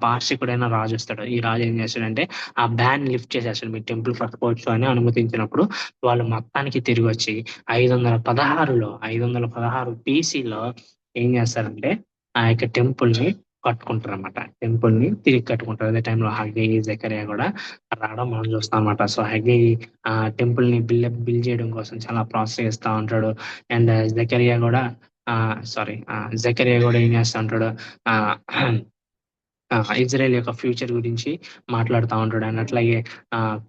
పార్షికుడైన రాజు వస్తాడు. ఈ రాజు ఏం చేస్తాడంటే ఆ బ్యాన్ లిఫ్ట్ చేసేస్తాడు, మీ టెంపుల్ కట్టుకోవచ్చు అని అనుమతించినప్పుడు వాళ్ళు మొత్తానికి తిరిగి వచ్చి 516 BCలో ఏం చేస్తారంటే ఆ యొక్క టెంపుల్ ని కట్టుకుంటారు అనమాట. టెంపుల్ ని తిరిగి కట్టుకుంటారు. అదే టైంలో హగ్గయి, జకరియా కూడా రావడం మనం చూస్తాం అనమాట. సో హగ్గయి టెంపుల్ ని బిల్డ్ చేయడం కోసం చాలా ప్రాసెస్ చేస్తూ ఉంటాడు. అండ్ జకరియా కూడా ఏం చేస్తూ ఉంటాడు, ఇజ్రాయెల్ యొక్క ఫ్యూచర్ గురించి మాట్లాడుతా ఉంటాడు. అండ్ అట్లాగే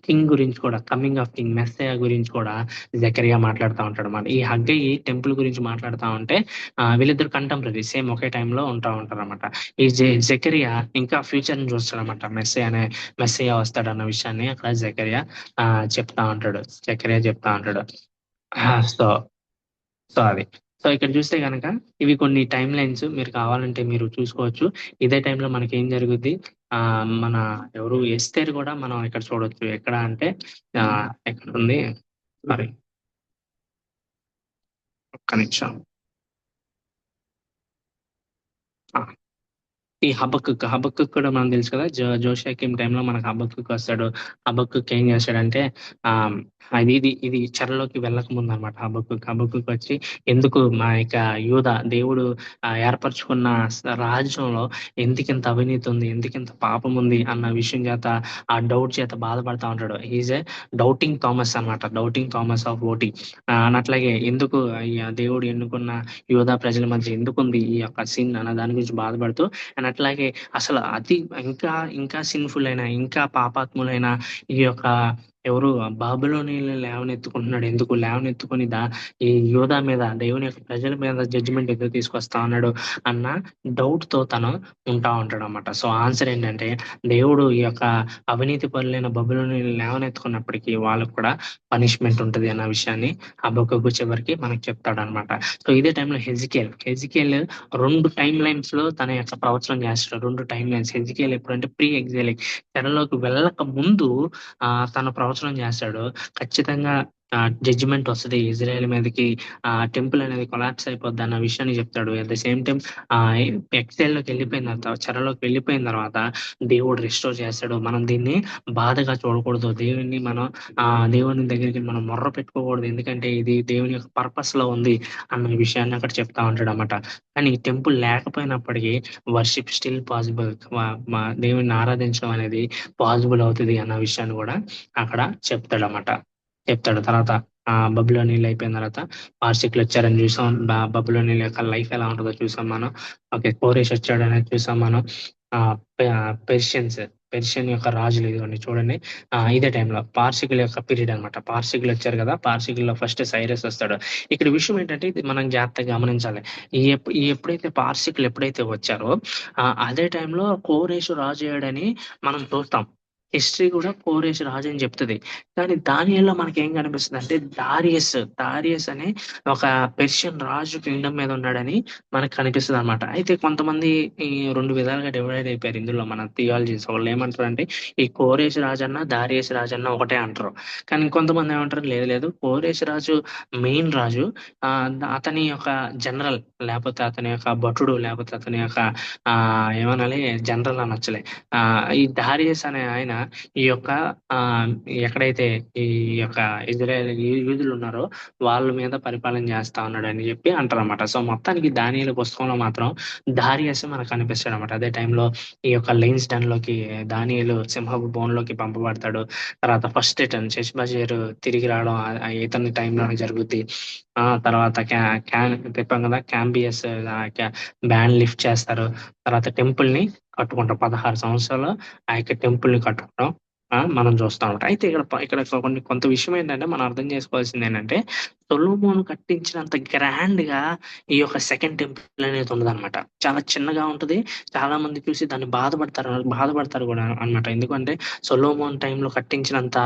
కింగ్ గురించి కూడా, కమింగ్ ఆఫ్ కింగ్ మెస్సయా గురించి కూడా జకరియా మాట్లాడుతూ ఉంటాడు అన్నమాట. ఈ హగ్గయి టెంపుల్ గురించి మాట్లాడుతూ ఉంటే వీళ్ళిద్దరు కంటెంపరరీ సేమ్ ఒకే టైంలో ఉంటారు అనమాట. ఈ జకరియా ఇంకా ఫ్యూచర్ ని చూస్తాడు అనమాట. మెస్సయా వస్తాడన్న విషయాన్ని అక్కడ జకరియా చెప్తా ఉంటాడు. సో సో అది. సో ఇక్కడ చూస్తే గనక ఇవి కొన్ని టైమ్ లైన్స్ మీరు కావాలంటే మీరు చూసుకోవచ్చు. ఇదే టైంలో మనకి ఏం జరుగుద్ది, మన ఎవరు ఎస్తేర్ కూడా మనం ఇక్కడ చూడొచ్చు. ఎక్కడ అంటే ఎక్కడ ఉంది, సారీ ఒక్క నిమిషం. ఈ హబక్కుక్ కూడా మనం తెలుసు కదా, జోషాకిం టైంలో మనకు హబక్కుక్ వస్తాడు. హబక్కుక్ ఏం చేస్తాడంటే ఇది చెరలోకి వెళ్ళక ముందు అనమాట. హబక్కుక్ వచ్చి ఎందుకు మా యొక్క దేవుడు ఏర్పరచుకున్న రాజ్యంలో ఎందుకింత అవినీతి ఉంది, ఎందుకింత పాపం ఉంది అన్న విషయం చేత, ఆ డౌట్ చేత బాధపడతా ఉంటాడు. ఈజ్ ఏ డౌటింగ్ థామస్ అనమాట, డౌటింగ్ థామస్ ఆఫ్ ఓటీ. అట్లాగే ఎందుకు దేవుడు ఎన్నుకున్న యూదా ప్రజల మధ్య ఎందుకుంది ఈ యొక్క సిన్ అన్న దాని గురించి బాధపడుతూ, అండ్ అట్లాగే అసలు ఇంకా సిన్ఫుల్ అయిన, ఇంకా పాపాత్ములైన ఈ యొక్క ఎవరు బాబులోనీయులను లేవనెత్తుకుంటున్నాడు, ఎందుకు లేవనెత్తుకుని ఈ యోధా మీద, దేవుని యొక్క ప్రజల మీద జడ్జిమెంట్ ఎందుకు తీసుకొస్తా ఉన్నాడు అన్న డౌట్ తో తను ఉంటా ఉంటాడు అనమాట. సో ఆన్సర్ ఏంటంటే, దేవుడు ఈ యొక్క అవినీతి పరులైన బబులోనీయులను లేవనెత్తుకున్నప్పటికీ వాళ్ళకు కూడా పనిష్మెంట్ ఉంటది అన్న విషయాన్ని హబక్కూకు చివరికి మనకు చెప్తాడు అనమాట. సో ఇదే టైంలో హెజికేల్ 2 టైమ్ లైన్స్ లో తన యొక్క ప్రవచనం చేస్తాడు. 2 టైమ్ లైన్స్. హెజికేల్ ఎప్పుడంటే ప్రీ ఎగ్జైలిక్, చెరలోకి వెళ్ళక ముందు తన ప్రవచనం చేస్తాడు. ఖచ్చితంగా జడ్జిమెంట్ వస్తుంది ఇజ్రాయెల్ మీదకి, టెంపుల్ అనేది కొలాప్స్ అయిపోద్ది అన్న విషయాన్ని చెప్తాడు. అట్ ద సేమ్ టైం ఎక్సైల్లోకి వెళ్ళిపోయిన తర్వాత, చెరలోకి వెళ్ళిపోయిన తర్వాత దేవుడు రిస్టోర్ చేస్తాడు. మనం దీన్ని బాధగా చూడకూడదు, దేవుని దగ్గరికి మనం మొర్ర పెట్టుకోకూడదు, ఎందుకంటే ఇది దేవుని యొక్క పర్పస్ లో ఉంది అన్న విషయాన్ని అక్కడ చెప్తా ఉంటాడు అనమాట. కానీ టెంపుల్ లేకపోయినప్పటికీ వర్షిప్ స్టిల్ పాసిబుల్, మా దేవుని ఆరాధించడం అనేది పాసిబుల్ అవుతుంది అన్న విషయాన్ని కూడా అక్కడ చెప్తాడు. తర్వాత బబులోనీయులు అయిపోయిన తర్వాత పార్సికులు వచ్చారని చూసాం. బబులోనీయుల యొక్క లైఫ్ ఎలా ఉంటుందో చూసాం మనం. ఓకే, కోరేష్ వచ్చాడు అనేది చూసాం మనం. పెర్షియన్ యొక్క రాజులు ఇదిగోండి చూడండి. ఇదే టైంలో పార్సికుల యొక్క పీరియడ్ అనమాట. పార్సికులు వచ్చారు కదా, పార్సికుల్లో ఫస్ట్ సైరస్ వస్తాడు. ఇక్కడ విషయం ఏంటంటే, ఇది మనం జాగ్రత్తగా గమనించాలి. ఎప్పుడైతే పార్సికులు వచ్చారో అదే టైంలో కోరేషు రాజు అయ్యాడని మనం చూస్తాం. హిస్టరీ కూడా కోరేష్ రాజు అని చెప్తుంది. కానీ దానిలో మనకి ఏం కనిపిస్తుంది అంటే, దారియస్ అనే ఒక పెర్షియన్ రాజు కింగ్డమ్ మీద ఉన్నాడని మనకు కనిపిస్తుంది అనమాట. అయితే కొంతమంది ఈ 2 విధాలుగా డివైడ్ అయిపోయారు ఇందులో మన థియాలజీస్. వాళ్ళు ఏమంటారు అంటే, ఈ కోరేష్ రాజన్న దారియస్ రాజన్న ఒకటే అంటారు. కానీ కొంతమంది ఏమంటారు, లేదు కోరేష్ రాజు మెయిన్ రాజు, అతని యొక్క జనరల్, లేకపోతే అతని యొక్క భటుడు, లేకపోతే అతని యొక్క ఏమనాలి జనరల్ అనొచ్చులే. ఈ దారియస్ అనే ఆయన ఈ యొక్క ఎక్కడైతే ఈ యొక్క ఇజ్రాయేల్ యూదులు ఉన్నారో వాళ్ళ మీద పరిపాలన చేస్తా ఉన్నాడు అని చెప్పి అంటారు అనమాట. సో మొత్తానికి దానియేలు పుస్తకంలో మాత్రం దారియస్ మనకు కనిపిస్తాడు అనమాట. అదే టైంలో ఈ యొక్క లైన్స్ డన్ లోకి దానియేలు సింహపు బోన్ లోకి పంపబడతాడు. తర్వాత ఫస్ట్ రిటర్న్ షెష్బజేరు తిరిగి రావడం ఇతని టైంలోనే జరుగుద్ది. తర్వాత చెప్పాం కదా, క్యాంబియస్ బ్యాన్ లిఫ్ట్ చేస్తారు. తర్వాత టెంపుల్ ని కట్టుకుంటాం. 16 సంవత్సరాలు ఆ యొక్క టెంపుల్ ని కట్టుకోవడం మనం చూస్తాం అనమాట. అయితే ఇక్కడ కొంత విషయం ఏంటంటే, మనం అర్థం చేసుకోవాల్సింది ఏంటంటే, సొలొమోను కట్టించినంత గ్రాండ్ గా ఈ యొక్క సెకండ్ టెంపుల్ అనేది ఉండదన్నమాట. చాలా చిన్నగా ఉంటది. చాలా మంది చూసి దాన్ని బాధపడతారు కూడా అనమాట. ఎందుకంటే సొలొమోన్ టైంలో కట్టించినంత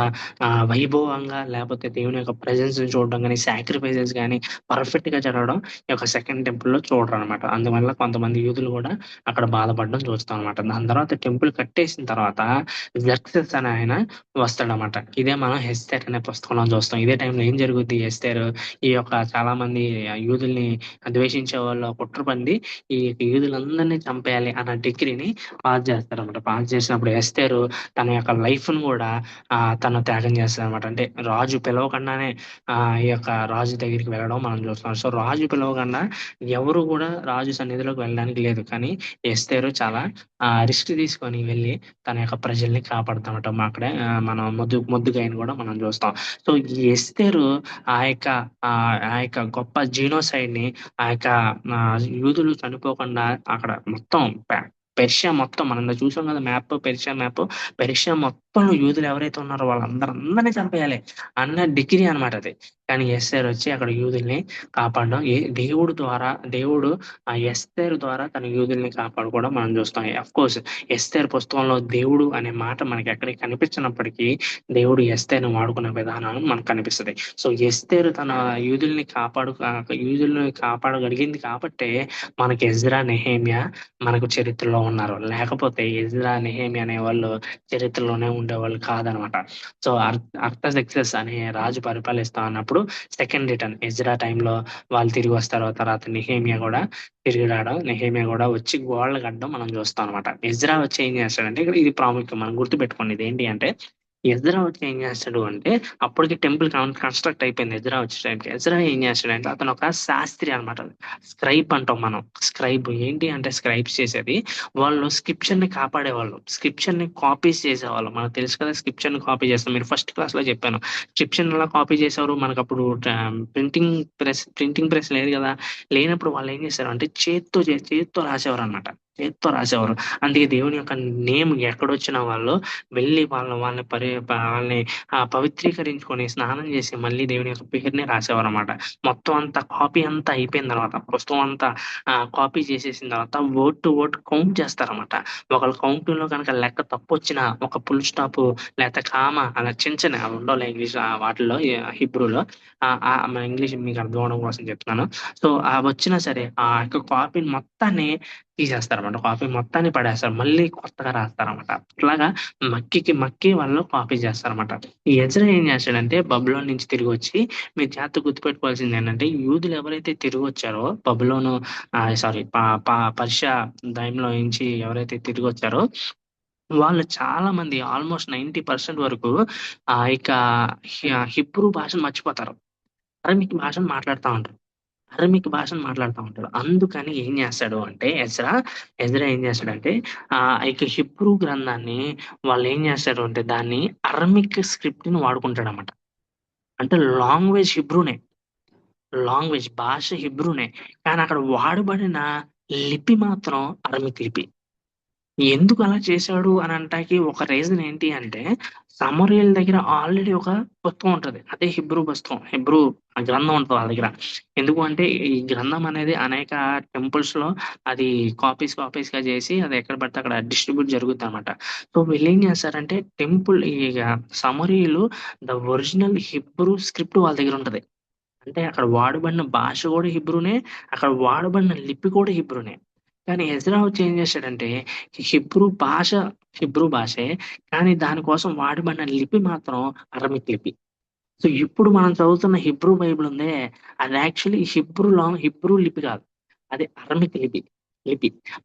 వైభవంగా, లేకపోతే దేవుని యొక్క ప్రెజెన్స్ ని చూడడం కానీ, సాక్రిఫైసెస్ కానీ పర్ఫెక్ట్ గా జరగడం ఈ యొక్క సెకండ్ టెంపుల్ లో చూడరు అనమాట. అందువల్ల కొంతమంది యూదులు కూడా అక్కడ బాధపడడం చూస్తాం అనమాట. దాని తర్వాత టెంపుల్ కట్టేసిన తర్వాత జర్క్సెస్ అనే ఆయన వస్తాడనమాట. ఇదే మనం ఎస్తేర్ అనే పుస్తకంలో చూస్తాం. ఇదే టైంలో ఏం జరుగుద్ది, ఎస్తేర్ ఈ యొక్క చాలా మంది యూదుల్ని ద్వేషించే వాళ్ళు కుట్రపండి ఈ యూదులందరినీ చంపేయాలి అన్న డిగ్రీని పాస్ చేస్తారనమాట. పాస్ చేసినప్పుడు ఎస్తేరు తన యొక్క లైఫ్ ను కూడా తను త్యాగం చేస్తారు అనమాట. అంటే రాజు పిలవకుండానే ఈ యొక్క రాజు దగ్గరికి వెళ్ళడం మనం చూస్తున్నాం. సో రాజు పిలవకుండా ఎవరు కూడా రాజు సన్నిధిలోకి వెళ్ళడానికి లేదు. కానీ ఎస్తేరు చాలా రిస్క్ తీసుకొని వెళ్ళి తన యొక్క ప్రజల్ని కాపాడుతామట. అక్కడే మనం మొద్దుగాయని కూడా మనం చూస్తాం. సో ఈ ఎస్తేరు ఆ యొక్క గొప్ప జీనోసైడ్ ని, ఆ యొక్క యూదులు చనిపోకుండా అక్కడ మొత్తం పెర్షియా మొత్తం మనం చూసాం కదా మ్యాప్, పెర్షియా మొత్తంలో యూదులు ఎవరైతే ఉన్నారో వాళ్ళందరినీ చంపేయాలి అన్న డిగ్రీ అనమాట అది. కానీ ఎస్తేర్ వచ్చి అక్కడ యూదుల్ని కాపాడడం, దేవుడు ఆ ఎస్తేర్ ద్వారా తన యూదుల్ని కాపాడుకోవడం మనం చూస్తాం. అఫ్ కోర్స్ ఎస్తేర్ పుస్తకంలో దేవుడు అనే మాట మనకి ఎక్కడికి కనిపించినప్పటికీ దేవుడు ఎస్తేర్ని వాడుకునే విధానం మనకు కనిపిస్తది. సో ఎస్తేరు తన యూదుల్ని కాపాడగలిగింది కాబట్టే మనకి ఎజ్రా, నెహేమియా మనకు చరిత్రలో ఉన్నారు. లేకపోతే ఎజ్రా, నెహేమియా అనే వాళ్ళు చరిత్రలోనే ఉండేవాళ్ళు కాదనమాట. సో అర్తజెర్క్సెస్ అనే రాజు పరిపాలిస్తా ఉన్నప్పుడు సెకండ్ రిటర్న్ ఎజ్రా టైంలో వాళ్ళు తిరిగి వస్తారు. తర్వాత నెహేమియా కూడా తిరిగి రావడం, నెహేమియా కూడా వచ్చి గోడలు కట్టడం మనం చూస్తాం అనమాట. ఎజ్రా వచ్చి ఏం చేస్తాడంటే, ఇక్కడ ఇది ప్రాముఖ్యం మనం గుర్తుపెట్టుకోండి. ఇది ఏంటి అంటే, ఎజ్రా వచ్చి ఏం చేస్తాడు అంటే, అప్పటికి టెంపుల్ కన్స్ట్రక్ట్ అయిపోయింది. ఎజ్రా వచ్చే టైంకి ఎజ్రా ఏం చేస్తాడంటే, అతను ఒక శాస్త్రి అనమాట. స్క్రైబ్ అంటాం మనం. స్క్రైబ్ ఏంటి అంటే, స్క్రైబ్స్ చేసేది వాళ్ళు స్క్రిప్చర్ ని కాపాడేవాళ్ళు, స్క్రిప్చర్ ని కాపీస్ చేసేవాళ్ళు. మనకు తెలుసు కదా స్క్రిప్చర్ ని కాపీ చేస్తాం. మీరు ఫస్ట్ క్లాస్ లో చెప్పాను స్క్రిప్చర్ ఎలా కాపీ చేసేవారు. మనకు అప్పుడు ప్రింటింగ్ ప్రెస్ లేదు కదా. లేనప్పుడు వాళ్ళు ఏం చేశారు అంటే చేత్తో రాసేవారు అనమాట. చేత్తో రాసేవారు. అందుకే దేవుని యొక్క నేమ్ ఎక్కడొచ్చిన వాళ్ళు వెళ్ళి వాళ్ళని పవిత్రీకరించుకొని స్నానం చేసి మళ్ళీ దేవుని యొక్క పేరుని రాసేవారు అనమాట. మొత్తం అంతా కాపీ అంతా అయిపోయిన తర్వాత, పుస్తకం అంతా కాపీ చేసేసిన తర్వాత వర్డ్ టు వర్డ్ కౌంట్ చేస్తారన్నమాట. ఒకళ్ళ కౌంటింగ్ లో కనుక లెక్క తప్పు వచ్చినా ఒక ఫుల్ స్టాప్ లేకపోతే కామ అలా చిన్న అవి ఉండాలి ఇంగ్లీష్ వాటిల్లో హిబ్రూలో. మన ఇంగ్లీష్ మీకు అర్థం అవడం కోసం చెప్తున్నాను. సో అవి వచ్చినా సరే ఆ యొక్క కాపీని మొత్తాన్ని తీసేస్తారన్నమాట. కాపీ మొత్తాన్ని పడేస్తారు, మళ్ళీ కొత్తగా రాస్తారన్నమాట. అట్లాగా మక్కి వాళ్ళు కాపీ చేస్తారన్నమాట. ఈ ఎజ్రా ఏం చేస్తాడంటే, బబులోన్ నుంచి తిరిగి వచ్చి, మీరు జాగ్రత్త గుర్తుపెట్టుకోవాల్సింది ఏంటంటే, యూదులు ఎవరైతే తిరిగి వచ్చారో బబులోను పర్షియా టైంలో నుంచి ఎవరైతే తిరిగి వచ్చారో వాళ్ళు చాలా మంది ఆల్మోస్ట్ 90% వరకు ఇక హిబ్రూ భాషను మర్చిపోతారు. అరమిక్ భాషను మాట్లాడుతూ ఉంటాడు. అందుకని ఏం చేస్తాడు అంటే ఎజ్రా ఏం చేస్తాడంటే ఇక హిబ్రూ గ్రంథాన్ని వాళ్ళు ఏం చేస్తారు అంటే దాన్ని అరమిక్ స్క్రిప్ట్ ని వాడుకుంటాడు అనమాట. అంటే లాంగ్వేజ్ భాష హిబ్రూనే, కానీ అక్కడ వాడబడిన లిపి మాత్రం అరమిక్ లిపి. ఎందుకు అలా చేశాడు అని అంటాకి ఒక రీజన్ ఏంటి అంటే, సమూయేలు దగ్గర ఆల్రెడీ ఒక పుస్తకం ఉంటది. అదే హిబ్రూ గ్రంథం ఉంటది వాళ్ళ దగ్గర. ఎందుకు అంటే ఈ గ్రంథం అనేది అనేక టెంపుల్స్ లో అది కాపీస్ గా చేసి అది ఎక్కడ పడితే అక్కడ డిస్ట్రిబ్యూట్ జరుగుతుంది అనమాట. సో వీళ్ళు ఏం చేస్తారంటే సమూయేలు ద ఒరిజినల్ హిబ్రూ స్క్రిప్ట్ వాళ్ళ దగ్గర ఉంటది. అంటే అక్కడ వాడబడిన భాష కూడా హిబ్రూనే, అక్కడ వాడబడిన లిపి కూడా హిబ్రూనే. కానీ ఎజ్రా వచ్చి ఏం చేశాడంటే, హిబ్రూ భాషే, కానీ దానికోసం వాడబడిన లిపి మాత్రం అరమిక్ లిపి. సో ఇప్పుడు మనం చదువుతున్న హిబ్రూ బైబిల్ ఉందే, అది యాక్చువల్లీ హిబ్రూ లిపి కాదు, అది అరమిక్ లిపి.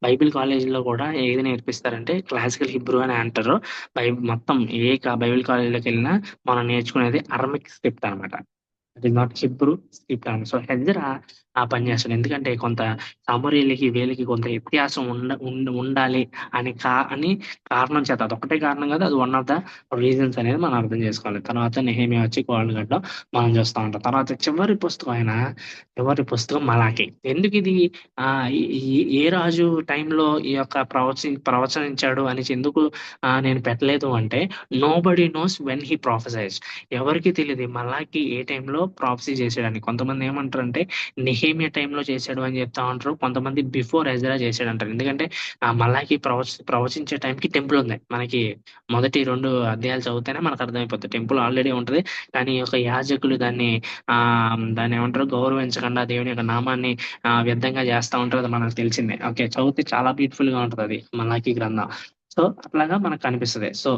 బైబిల్ కాలేజీలో కూడా ఏది నేర్పిస్తారంటే క్లాసికల్ హిబ్రూ అని అంటారు. మొత్తం బైబిల్ కాలేజీలోకి వెళ్ళినా మనం నేర్చుకునేది అరమిక్ స్క్రిప్ట్ అనమాట. It is not Hebrew script అని. సో ఎజ్రా ఆ పని చేస్తాడు. ఎందుకంటే కొంత సమూయేలుకి వీళ్ళకి కొంత వ్యత్యాసం ఉండాలి అని కారణం చేత, అదొక్కటే కారణం కాదు, అది వన్ ఆఫ్ ద రీజన్స్ అనేది మనం అర్థం చేసుకోవాలి. తర్వాత నెహేమియా వచ్చి గోడలు కట్టడం మనం చూస్తూ ఉంటాం. తర్వాత చివరి పుస్తకం మలాకి. ఎందుకు ఇది ఏ రాజు టైంలో ఈ యొక్క ప్రవచనించాడు అని ఎందుకు నేను పెట్టలేదు అంటే, నోబడీ నోస్ వెన్ హీ ప్రొఫెసైజ్. ఎవరికి తెలియదు మలాకి ఏ టైంలో ప్రాఫెసీ చేసాడని. కొంతమంది ఏమంటారంటే నెహేమియా టైంలో చేశాడు అని చెప్తా ఉంటారు, కొంతమంది బిఫోర్ ఎజ్రా చేశాడు అంటారు. ఎందుకంటే మలాకి ప్రవచించే టైంకి టెంపుల్ ఉంది. మనకి మొదటి 2 అధ్యాయాలు చదివితేనే మనకు అర్థమైపోతుంది. టెంపుల్ ఆల్రెడీ ఉంటది, కానీ ఒక యాజకులు దాన్ని ఏమంటారు గౌరవించకుండా దేవుని యొక్క నామాన్ని వ్యర్థంగా చేస్తా ఉంటారు. అది మనకు తెలిసిందే. ఓకే, చదివితే చాలా బ్యూటిఫుల్ గా ఉంటది అది మలాకి గ్రంథం. సో అట్లాగా మనకు కనిపిస్తుంది. సో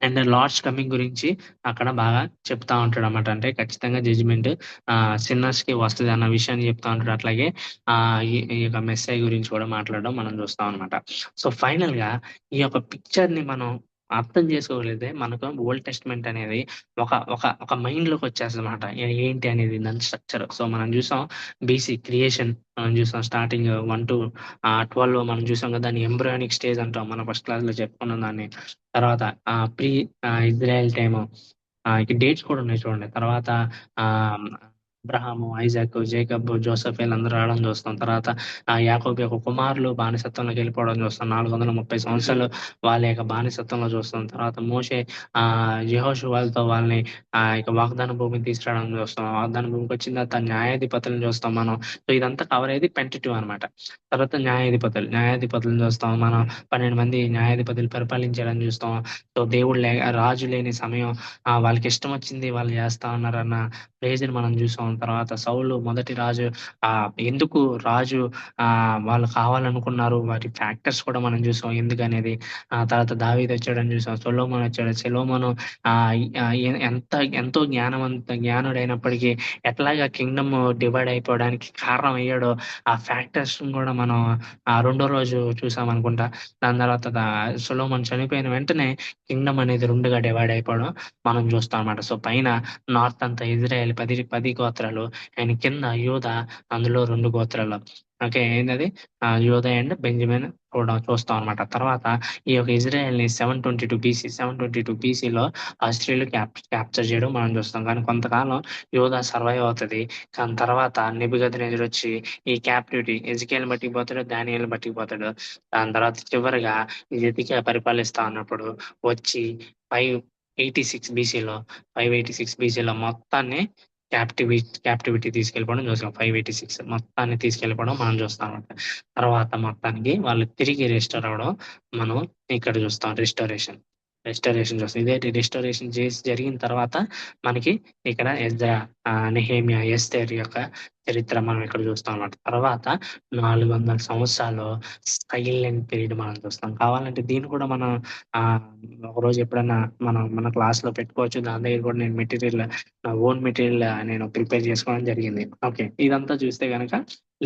అండ్ లార్డ్స్ కమింగ్ గురించి అక్కడ బాగా చెప్తా ఉంటాడు అనమాట. అంటే ఖచ్చితంగా జడ్జిమెంట్ సిన్నర్స్ కి వస్తుంది అన్న విషయాన్ని చెప్తా ఉంటాడు. అట్లాగే ఈ యొక్క మెస్సై గురించి కూడా మాట్లాడడం మనం చూస్తాం అనమాట. సో ఫైనల్ గా ఈ యొక్క పిక్చర్ ని మనం అర్థం చేసుకోగలిగితే మనకు ఓల్డ్ టెస్ట్మెంట్ అనేది ఒక మైండ్ లోకి వచ్చేస్తుంది అనమాట. ఏంటి అనేది దాని స్ట్రక్చర్. సో మనం చూసాం బీసీ క్రియేషన్, మనం చూసాం స్టార్టింగ్ 1 to 12 మనం చూసాం కదా, దాన్ని ఎంబ్రియానిక్ స్టేజ్ అంటాం. మనం ఫస్ట్ క్లాస్ లో చెప్పుకున్నాం దాన్ని. తర్వాత ప్రీ ఇజ్రాయెల్ టైమ్, డేట్స్ కూడా ఉన్నాయి చూడండి. తర్వాత అబ్రహాము, ఐజాక్, జేకబ్, జోసెఫ్ వీళ్ళందరూ రావడం చూస్తాం. తర్వాత యాకోబు యొక్క కుమారులు బానిసత్వంలోకి వెళ్ళిపోవడం చూస్తాం. 430 సంవత్సరాలు వాళ్ళ యొక్క బానిసత్వంలో చూస్తాం. తర్వాత మోషే యెహోషువతో వాళ్ళని ఇక వాగ్దాన భూమికి తీసుకురావడం చూస్తాం. వాగ్దాన భూమికి వచ్చిన తర్వాత న్యాయాధిపతులను చూస్తాం మనం. సో ఇదంతా కవర్ అయ్యేది 22 అనమాట. తర్వాత న్యాయాధిపతులను చూస్తాం మనం. 12 మంది న్యాయాధిపతులు పరిపాలించడం చూస్తాం. సో దేవుడు రాజు లేని సమయం, వాళ్ళకి ఇష్టం వచ్చింది వాళ్ళు చేస్తా ఉన్నారన్న ప్రేజ్ని మనం చూసాం. తర్వాత సౌలు మొదటి రాజు, ఎందుకు రాజు వాళ్ళు కావాలనుకున్నారు, వాటి ఫ్యాక్టర్స్ కూడా మనం చూసాం ఎందుకనేది. తర్వాత దావీదు వచ్చాడని చూసాం, సొలొమోన్ వచ్చాడు. సొలొమోను ఎంతో జ్ఞానుడైనప్పటికీ ఎట్లాగా కింగ్డమ్ డివైడ్ అయిపోవడానికి కారణం అయ్యాడో ఆ ఫ్యాక్టర్స్ కూడా మనం రెండో రోజు చూసాం అనుకుంటా. దాని తర్వాత సొలొమోన్ చనిపోయిన వెంటనే కింగ్డమ్ అనేది 2గా డివైడ్ అయిపోవడం మనం చూస్తాం అనమాట. సో పైన నార్త్ అంతా ఇజ్రాయెల్ 10 గోత్రాలు, అండ్ కింద యూదా, అందులో 2 గోత్రాలు. ఓకే, ఏంటది యూదా అండ్ బెంజమిన్ కూడా చూస్తాం అనమాట. తర్వాత ఈ యొక్క ఇజ్రాయెల్ ని 722 BC లో ఆస్ట్రేలియా క్యాప్చర్ చేయడం మనం చూస్తాం. కానీ కొంతకాలం యూదా సర్వైవ్ అవుతుంది. కానీ తర్వాత నెబుకద్నెజరు వచ్చి ఈ క్యాప్టివిటీ ఎజికేల్ బట్టికి పోతాడు, దానియేలు బట్టికి పోతాడు. దాని తర్వాత చివరిగా ఎజికియా పరిపాలిస్తా ఉన్నప్పుడు వచ్చి 586 BCలో మొత్తాన్ని క్యాప్టివిటీ తీసుకెళ్ళిపోవడం చూస్తాం. 586 మొత్తాన్ని తీసుకెళ్ళిపోవడం మనం చూస్తాం అనమాట. తర్వాత మొత్తానికి వాళ్ళు తిరిగి రెస్టోర్ అవ్వడం మనం ఇక్కడ చూస్తాం. రెస్టోరేషన్ చూస్తాం. ఇదే రెస్టోరేషన్ చేసి జరిగిన తర్వాత మనకి ఇక్కడ ఎజ్రా, నెహెమియా, ఎస్తేర్ యొక్క చరిత్ర మనం ఇక్కడ చూస్తాం అనమాట. తర్వాత 400 సంవత్సరాలు సైలెంట్ పీరియడ్ మనం చూస్తాం. కావాలంటే దీన్ని కూడా మనం ఒకరోజు ఎప్పుడైనా మన క్లాస్ లో పెట్టుకోవచ్చు. దాని దగ్గర కూడా నేను నా ఓన్ మెటీరియల్ నేను ప్రిపేర్ చేసుకోవడం జరిగింది. ఓకే, ఇదంతా చూస్తే కనుక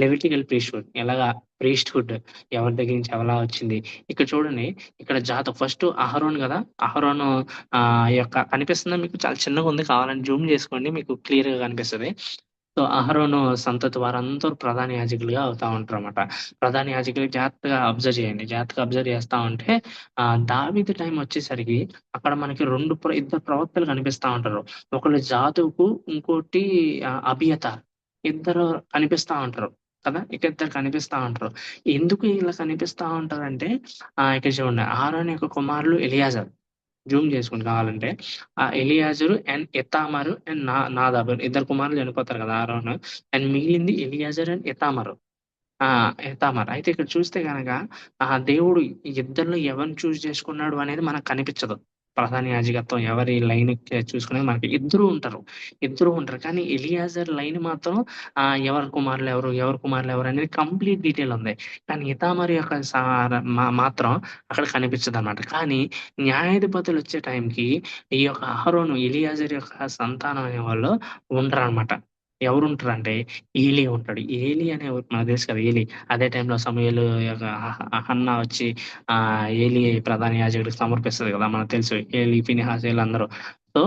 లెవిటికల్ ప్రీస్ట్హుడ్, ఎలాగా ప్రీస్ట్హుడ్ ఎవరి దగ్గర నుంచి ఎలా వచ్చింది. ఇక్కడ చూడండి, ఇక్కడ ఫస్ట్ అహరోన్ కదా, అహరోను యొక్క కనిపిస్తుందా మీకు? చాలా చిన్నగా ఉంది, కావాలని జూమ్ చేసుకోండి, మీకు క్లియర్ గా కనిపిస్తుంది. సో అహరోను సంతతి వారందరూ ప్రధాన యాజకులుగా అవుతా ఉంటారు అనమాట. ప్రధాన యాజకులు జాగ్రత్తగా అబ్జర్వ్ చేయండి. జాగ్రత్తగా అబ్జర్వ్ చేస్తా ఉంటే దావీదు టైం వచ్చేసరికి అక్కడ మనకి ఇద్దరు ప్రవక్తలు కనిపిస్తా ఉంటారు. ఒకళ్ళు జాదుకు, ఇంకోటి అబియతార్. ఇద్దరు కనిపిస్తా ఉంటారు కదా, ఇద్దరు కనిపిస్తా ఉంటారు. ఎందుకు ఇలా కనిపిస్తా ఉంటారంటే ఇక్కడ చూడండి, అహరోను యొక్క కుమారులు ఎలియాజర్. జూమ్ చేసుకుని కావాలంటే ఎలియాజరు అండ్ ఎతామరు అండ్ నాదాబు, ఇద్దరు కుమారులు చనిపోతారు కదా అహరోను. అండ్ మిగిలింది ఎలియాజర్ అండ్ ఎతామరు. అయితే ఇక్కడ చూస్తే కనుక దేవుడు ఇద్దరిలో ఎవరిని చూస్ చేసుకున్నాడు అనేది మనకు కనిపించదు. ప్రధాన యాజకత్వం ఎవరి లైన్ చూసుకునేది మనకి ఇద్దరు ఉంటారు. కానీ ఎలియాజర్ లైన్ మాత్రం ఎవరి కుమారులు ఎవరు అనేది కంప్లీట్ డీటెయిల్ ఉంది. కానీ ఇతామరు యొక్క మాత్రం అక్కడ కనిపించదు అనమాట. కానీ న్యాయాధిపతులు వచ్చే టైంకి ఈ యొక్క అహరోను, ఎలియాజర్ యొక్క సంతానం అనే వాళ్ళు ఉండరు అనమాట. ఎవరు ఉంటారంటే ఏలీ ఉంటాడు. ఏలీ అనే మనకు తెలుసు కదా, ఏలీ. అదే టైంలో సమూయేలు యొక్క హన్నా వచ్చి ఏలీ ప్రధాన యాజకుడికి సమర్పిస్తుంది కదా, మనకు తెలుసు. ఏలీ, ఫినెహాస్ వీళ్ళందరూ. సో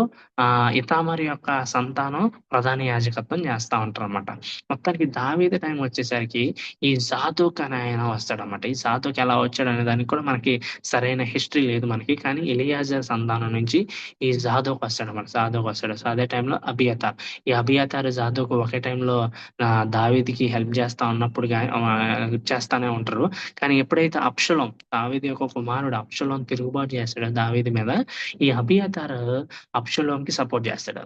ఇతామరు యొక్క సంతానం ప్రధాన యాజకత్వం చేస్తా ఉంటారు అనమాట. మొత్తానికి దావీదు టైం వచ్చేసరికి ఈ జాదోక్ అనే ఆయన వస్తాడనమాట. ఈ జాదోక్ ఎలా వచ్చాడు అనే దానికి కూడా మనకి సరైన హిస్టరీ లేదు మనకి. కానీ ఎలియాజర్ సంతానం నుంచి ఈ జాదోక్ వస్తాడు. సో అదే టైంలో అబియతార్. ఈ అబియతార్, జాదోక్ ఒకే టైంలో దావీదుకి హెల్ప్ చేస్తా ఉన్నప్పుడు హెల్ప్ చేస్తానే ఉంటారు. కానీ ఎప్పుడైతే దావీదు యొక్క కుమారుడు అబ్షలోం తిరుగుబాటు చేస్తాడో దావీదు మీద, ఈ అబియతార్ అబ్షలోంకి సపోర్ట్ చేస్తాడు.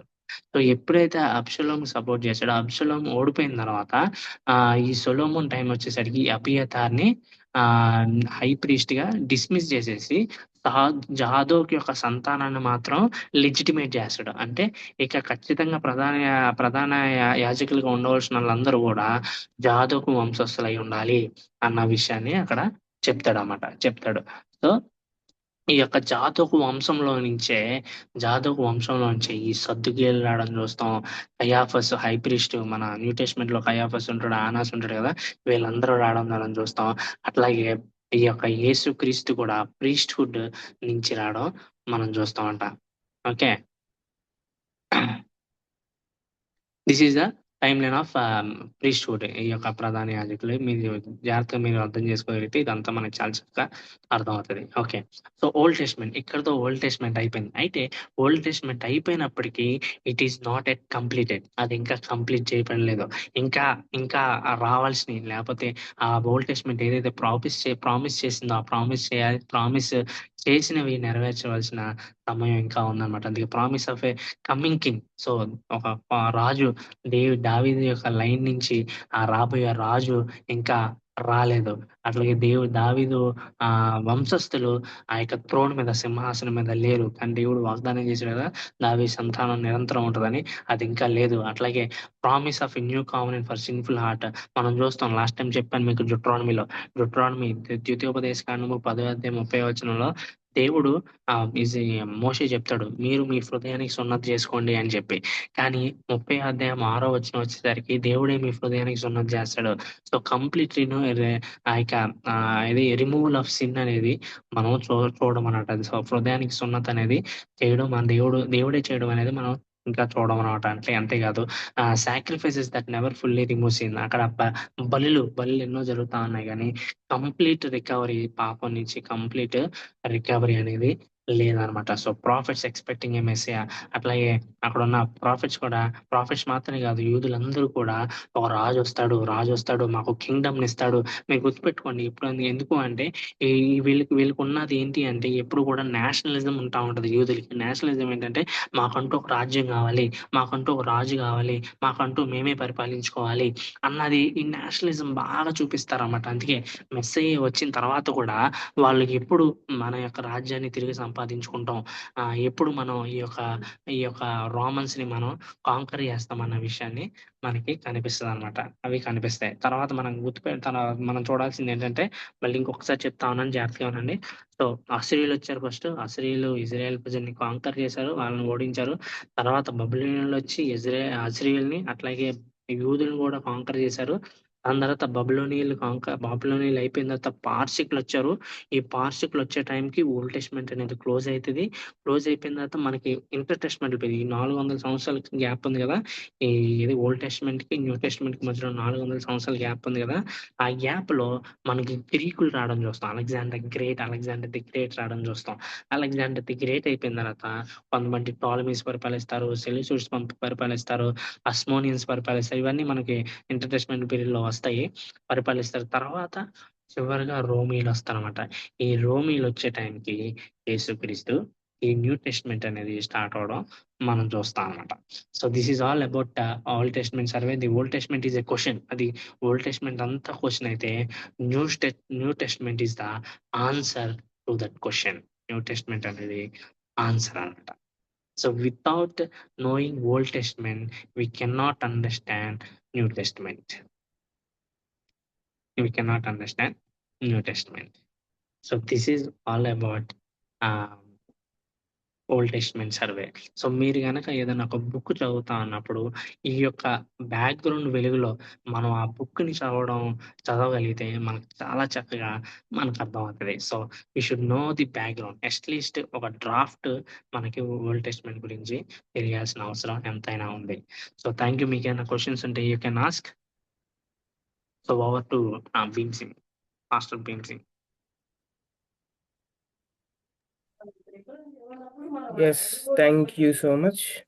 సో ఎప్పుడైతే అబ్షలోం సపోర్ట్ చేస్తాడో, అబ్షలోం ఓడిపోయిన తర్వాత ఈ సొలొమోన్ టైం వచ్చేసరికి అబియతార్ని హై ప్రీస్ట్ గా డిస్మిస్ చేసేసి జాదోక్ యొక్క సంతానాన్ని మాత్రం లెజిటిమేట్ చేస్తాడు. అంటే ఇక ఖచ్చితంగా ప్రధాన యాజకులుగా ఉండవలసిన వాళ్ళందరూ కూడా జాదోకు వంశస్థులై ఉండాలి అన్న విషయాన్ని అక్కడ చెప్తాడు. సో ఈ యొక్క జాదోకు వంశంలో నుంచే ఈ సద్దుకేలు రావడం చూస్తాం. కయాఫస్ హై ప్రీస్ట్, మన న్యూ టెస్ట్మెంట్ లో కయాఫస్ ఉంటాడు, ఆనాస్ ఉంటాడు కదా, వీళ్ళందరూ రావడం చూస్తాం. అట్లాగే ఈ యొక్క యేసుక్రీస్తు కూడా ప్రీస్ట్హుడ్ నుంచి రావడం మనం చూస్తామంట. Okay, this is the timeline of priesthood ఈ యొక్క ప్రధాన యాజకులు. మీరు జాగ్రత్తగా మీరు అర్థం చేసుకోగలిగితే ఇదంతా మనకు చాలా చక్కగా అర్థమవుతది. ఓకే. సో, ఓల్డ్ టెస్ట్‌మెంట్ ఇక్కడితో ఓల్డ్ టెస్ట్‌మెంట్ అయిపోయింది. అయితే ఓల్డ్ టెస్ట్‌మెంట్ అయిపోయినప్పటికీ it is not yet completed. అది ఇంకా కంప్లీట్ చేయబడలేదు. ఇంకా ఇంకా రావాల్సినయి లేపోతే ఆ ఓల్డ్ టెస్ట్‌మెంట్ ఏదైతే ప్రామిస్ చేసిందో ఆ ప్రామిస్ చేసినవి నెరవేర్చవలసిన సమయం ఇంకా ఉందన్నమాట. అందుకే promise of a coming king. So, ఒక రాజు దావీదు యొక్క లైన్ నుంచి ఆ రాబోయే రాజు ఇంకా రాలేదు. అట్లాగే దావీదు వంశస్థులు ఆ యొక్క థ్రోన్ మీద సింహాసనం మీద లేరు. కానీ దేవుడు వాగ్దానం చేసాడు కదా! దావీదు సంతానం నిరంతరం ఉంటదని. అది ఇంకా లేదు. అట్లాగే promise of a new covenant for sinful heart మనం చూస్తాం. లాస్ట్ టైమ్ చెప్పాను మీకు డ్యూట్రానమీ ద్వితీయోపదేశ కాండము 10వ అధ్యాయం 30వ వచనంలో దేవుడు మోషే చెప్తాడు. మీరు మీ హృదయానికి సున్నతి చేసుకోండి అని చెప్పి. కానీ 30వ అధ్యాయం 6వ వచనం వచ్చేసరికి దేవుడే మీ హృదయానికి సున్నతి చేస్తాడు. సో, కంప్లీట్ ఆ యొక్క ఇది రిమూవల్ ఆఫ్ సిన్ అనేది మనం చూడడం అన్నమాట. సో, హృదయానికి సున్నతి అనేది చేయడం మన దేవుడే చేయడం అనేది మనం ఇంకా చూడడం అన్నమాట. అంతేకాదు sacrifices that never fully remove sin అక్కడ బలులు ఎన్నో జరుగుతా ఉన్నాయి గానీ కంప్లీట్ రికవరీ పాపం నుంచి కంప్లీట్ రికవరీ అనేది లేదనమాట. So, profits expecting a Messiah అట్లాగే అక్కడున్న ప్రాఫిట్స్ మాత్రమే కాదు యూదులందరూ కూడా ఒక రాజొస్తాడు మాకు కింగ్‌డమ్‌నిస్తాడు. మీరు గుర్తుపెట్టుకోండి ఎందుకు అంటే ఈ వీళ్ళకున్నది ఏంటి అంటే ఎప్పుడు కూడా నేషనలిజం ఉంటా ఉంటది యూదులకి. నేషనలిజం ఏంటంటే మాకంటూ ఒక రాజ్యం గావాలి, మాకంటూ ఒక రాజు గావాలి, మాకంటూ మేమే పరిపాలించుకోవాలి అన్నది ఈ నేషనలిజం బాగా చూపిస్తారన్నమాట. అందుకే మెస్సయ్య వచ్చిన తర్వాత కూడా వాళ్ళకి ఎప్పుడు మన యొక్క రాజ్యాన్ని తిరిగి సంపాదించుకుంటాం, ఎప్పుడు మనం ఈ యొక్క రోమన్స్‌ని మనం కాంకర్ చేస్తామన్న విషయాన్ని మనకి కనిపిస్తదనమాట. అవి కనిపిస్తాయి. తర్వాత మనం చూడాల్సిందేంటంటే మళ్ళీ ఇంకొకసారి చెప్తా ఉన్నాను జాగ్రత్తగా వినండి. సో, అసిరీయులొచ్చారు ఫస్ట్. అసిరీయులు ఇజ్రాయెల్ ప్రజల్ని కాంకర్ చేశారు. వాళ్ళని ఓడించారు. తర్వాత బబులోనియన్‌లొచ్చి అసిరీయుల్ని అట్లాగే యూదులను కూడా కాంకర్ చేశారు. దాని తర్వాత బాబిలోనీయులు అయిపోయిన తర్వాత పార్షికులొచ్చారు. ఈ పార్షికులొచ్చే టైంకి ఓల్డ్ టెస్ట్‌మెంట్ అనేది క్లోజ్ అయితది. క్లోజ్ అయిపోయిన తర్వాత మనకి ఇంటర్ టెస్ట్‌మెంట్ ఈ 400 సంవత్సరాల గ్యాప్ ఉంది గదా! ఇది ఓల్డ్ టెస్ట్‌మెంట్‌కి, న్యూ టెస్ట్‌మెంట్‌కి మధ్యలో 400 సంవత్సరాల గ్యాప్ ఉంది గదా! ఆ గ్యాప్‌లో మనకి గ్రీకులు రావడం చూస్తాం. అలెగ్జాండర్ ది గ్రేట్ రావడం చూస్తాం. అలెగ్జాండర్ ది గ్రేట్ అయిపోయిన తర్వాత కొంతమంది టాలమీస్ పరిపాలిస్తారు, సెల్యూసిడ్స్ పరిపాలిస్తారు, అస్మోనియన్స్ పరిపాలిస్తారు. ఇవన్నీ మనకి ఇంటర్ టెస్ట్‌మెంట్ పీరియడ్‌లో వస్తాయి. పరిపాలిస్తారు. తర్వాత చివరగా రోమీయులొస్తారనమాట. ఈ రోమీయులొచ్చే టైంకి యేసుక్రీస్తు ఈ న్యూ టెస్ట్‌మెంట్ అనేది స్టార్ట్ అవ్వడం మనం చూస్తాం అనమాట. So, this is all about old testament survey. The old testament is a question. అది ఓల్డ్ టెస్ట్‌మెంట్ అంతా క్వెషన్ అయితే new testament is the answer to that question. New testament అనేది ఆన్సర్ అనమాట. So, without knowing Old Testament, we cannot understand New Testament. We cannot understand New Testament. So, this is all about old testament survey. So, మీరు గనక ఏదైనా ఒక book చదువుతా అన్నప్పుడు ఈ యొక్క బ్యాక్‌గ్రౌండ్ వెలుగులో మనం ఆ బుక్‌ని చదవగలిగితే మనకు చాలా చక్కగా మనకు అర్థమవుతది. So, we should know the background. At least ఒక డ్రాఫ్ట్ మనకి ఓల్డ్ టెస్ట్‌మెంట్ గురించి తెలియాల్సిన అవసరం ఎంతైనా ఉంది. So, thank you. మీకేమైనా క్వెషన్స్ ఉంటే you can ask. So, over to Bheem Singh. Master Bheem Singh. Yes, thank you so much.